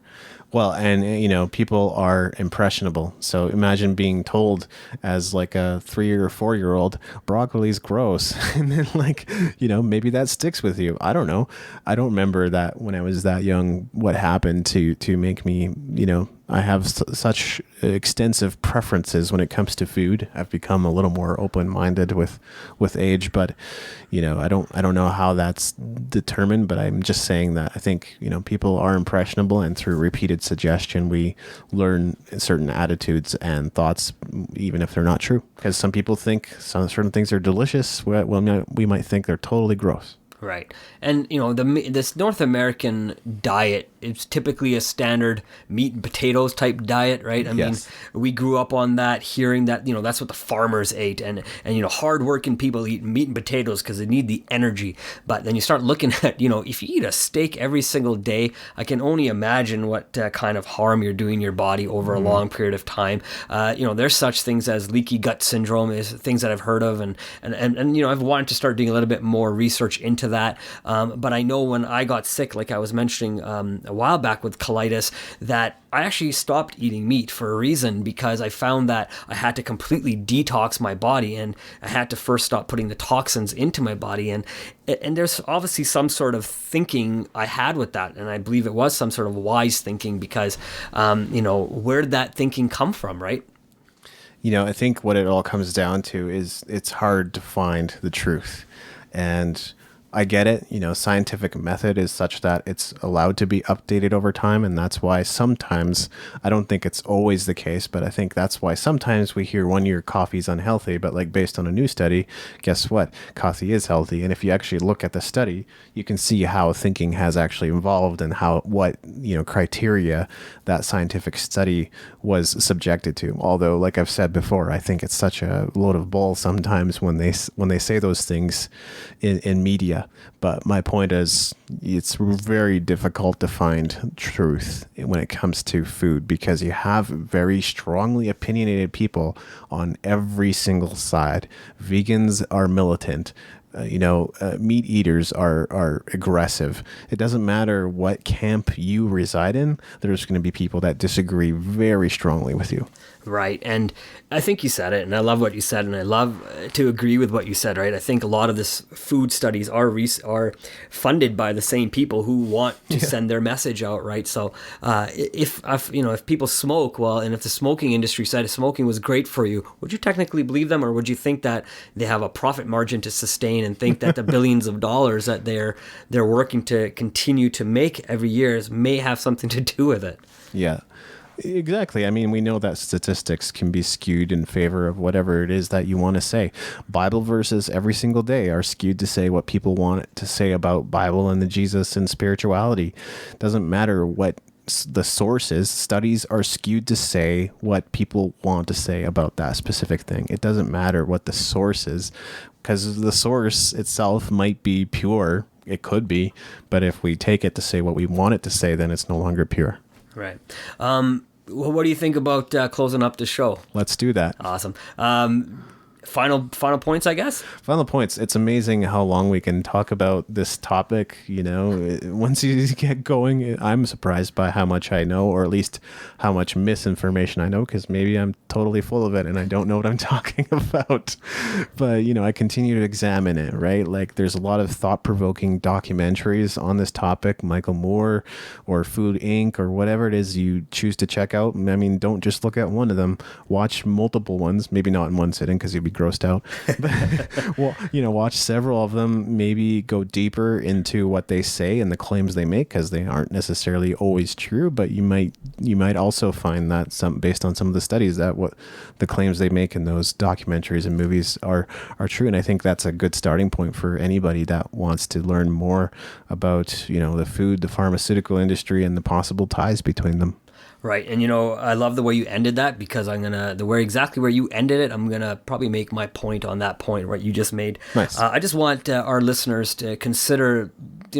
Well, and, people are impressionable. So imagine being told as like a 3 or 4 year old, broccoli's gross. And then maybe that sticks with you. I don't know. I don't remember that when I was that young, what happened to make me, I have such extensive preferences when it comes to food. I've become a little more open-minded with age, but I don't know how that's determined. But I'm just saying that I think people are impressionable, and through repeated suggestion, we learn certain attitudes and thoughts, even if they're not true. Because some people think certain things are delicious, well, we might think they're totally gross. Right. And, this North American diet is typically a standard meat and potatoes type diet, right? I mean, Yes. we grew up on that, hearing that, that's what the farmers ate. And hardworking people eat meat and potatoes because they need the energy. But then you start looking at, if you eat a steak every single day, I can only imagine what kind of harm you're doing your body over a long period of time. There's such things as leaky gut syndrome, is things that I've heard of. And I've wanted to start doing a little bit more research into that. But I know when I got sick, like I was mentioning a while back with colitis, that I actually stopped eating meat for a reason, because I found that I had to completely detox my body, and I had to first stop putting the toxins into my body. And there's obviously some sort of thinking I had with that. And I believe it was some sort of wise thinking, because, where did that thinking come from, right? I think what it all comes down to is it's hard to find the truth. And I get it. Scientific method is such that it's allowed to be updated over time. And that's why sometimes, I don't think it's always the case, but I think that's why sometimes we hear 1 year coffee's unhealthy, but like based on a new study, guess what? Coffee is healthy. And if you actually look at the study, you can see how thinking has actually evolved and what criteria that scientific study was subjected to. Although, like I've said before, I think it's such a load of bull sometimes when they say those things in media. But my point is, it's very difficult to find truth when it comes to food, because you have very strongly opinionated people on every single side. Vegans are militant. Meat eaters are aggressive. It doesn't matter what camp you reside in. There's going to be people that disagree very strongly with you. Right. And I think you said it, and I love what you said, and I love to agree with what you said, right? I think a lot of this food studies are funded by the same people who want to send their message out, right? So if people smoke, well, and if the smoking industry said smoking was great for you, would you technically believe them, or would you think that they have a profit margin to sustain and think that the billions of dollars that they're working to continue to make every year may have something to do with it? Yeah. Exactly. I mean, we know that statistics can be skewed in favor of whatever it is that you want to say. Bible verses every single day are skewed to say what people want it to say about Bible and the Jesus and spirituality. Doesn't matter what the source is. Studies are skewed to say what people want to say about that specific thing. It doesn't matter what the source is, because the source itself might be pure. It could be, but if we take it to say what we want it to say, then it's no longer pure. Right. Well, what do you think about closing up the show? Let's do that. Awesome. Final points, I guess. Final points. It's amazing how long we can talk about this topic. Once you get going, I'm surprised by how much I know, or at least how much misinformation I know, because maybe I'm totally full of it and I don't know what I'm talking about. But, I continue to examine it, right? Like, there's a lot of thought-provoking documentaries on this topic, Michael Moore or Food Inc. or whatever it is you choose to check out. I mean, don't just look at one of them. Watch multiple ones, maybe not in one sitting because you'd be grossed out. But, well, watch several of them, maybe go deeper into what they say and the claims they make, because they aren't necessarily always true, but you might also find that based on some of the studies, that what the claims they make in those documentaries and movies are true. And I think that's a good starting point for anybody that wants to learn more about, the food, the pharmaceutical industry, and the possible ties between them. Right. And, I love the way you ended that, because exactly where you ended it, I'm going to probably make my point on that point what you just made. Nice. I just want our listeners to consider,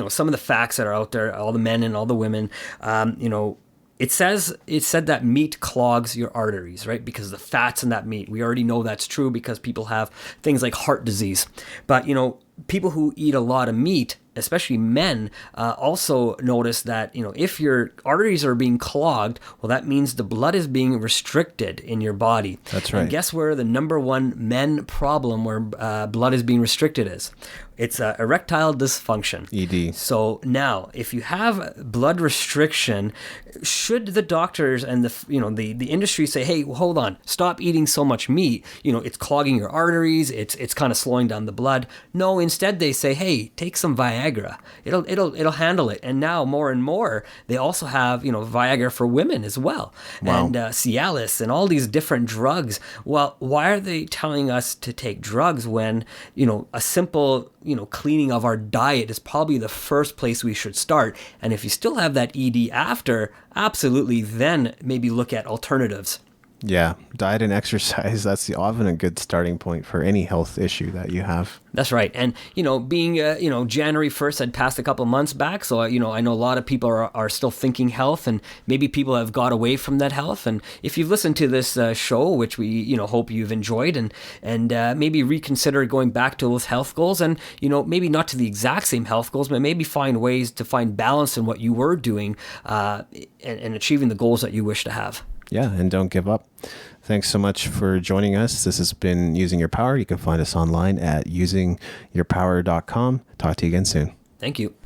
some of the facts that are out there, all the men and all the women. It said that meat clogs your arteries, right? Because the fats in that meat, we already know that's true, because people have things like heart disease. But, people who eat a lot of meat, especially men, also notice that, if your arteries are being clogged, well, that means the blood is being restricted in your body. That's right. And guess where the number one men problem where blood is being restricted is? It's erectile dysfunction. ED. So now, if you have blood restriction, should the doctors and the industry say, "Hey, hold on, stop eating so much meat. It's clogging your arteries. It's kind of slowing down the blood." No, instead they say, "Hey, take some Viagra. It'll handle it." And now more and more, they also have Viagra for women as well, Wow. and Cialis and all these different drugs. Well, why are they telling us to take drugs when a simple cleaning of our diet is probably the first place we should start. And if you still have that ED after, absolutely, then maybe look at alternatives. Yeah, diet and exercise, that's often a good starting point for any health issue that you have. That's right. And, being, January 1st had passed a couple months back. So, I know a lot of people are still thinking health, and maybe people have got away from that health. And if you've listened to this show, which we, hope you've enjoyed, and maybe reconsider going back to those health goals, and, maybe not to the exact same health goals, but maybe find ways to find balance in what you were doing and achieving the goals that you wish to have. Yeah, and don't give up. Thanks so much for joining us. This has been Using Your Power. You can find us online at usingyourpower.com. Talk to you again soon. Thank you.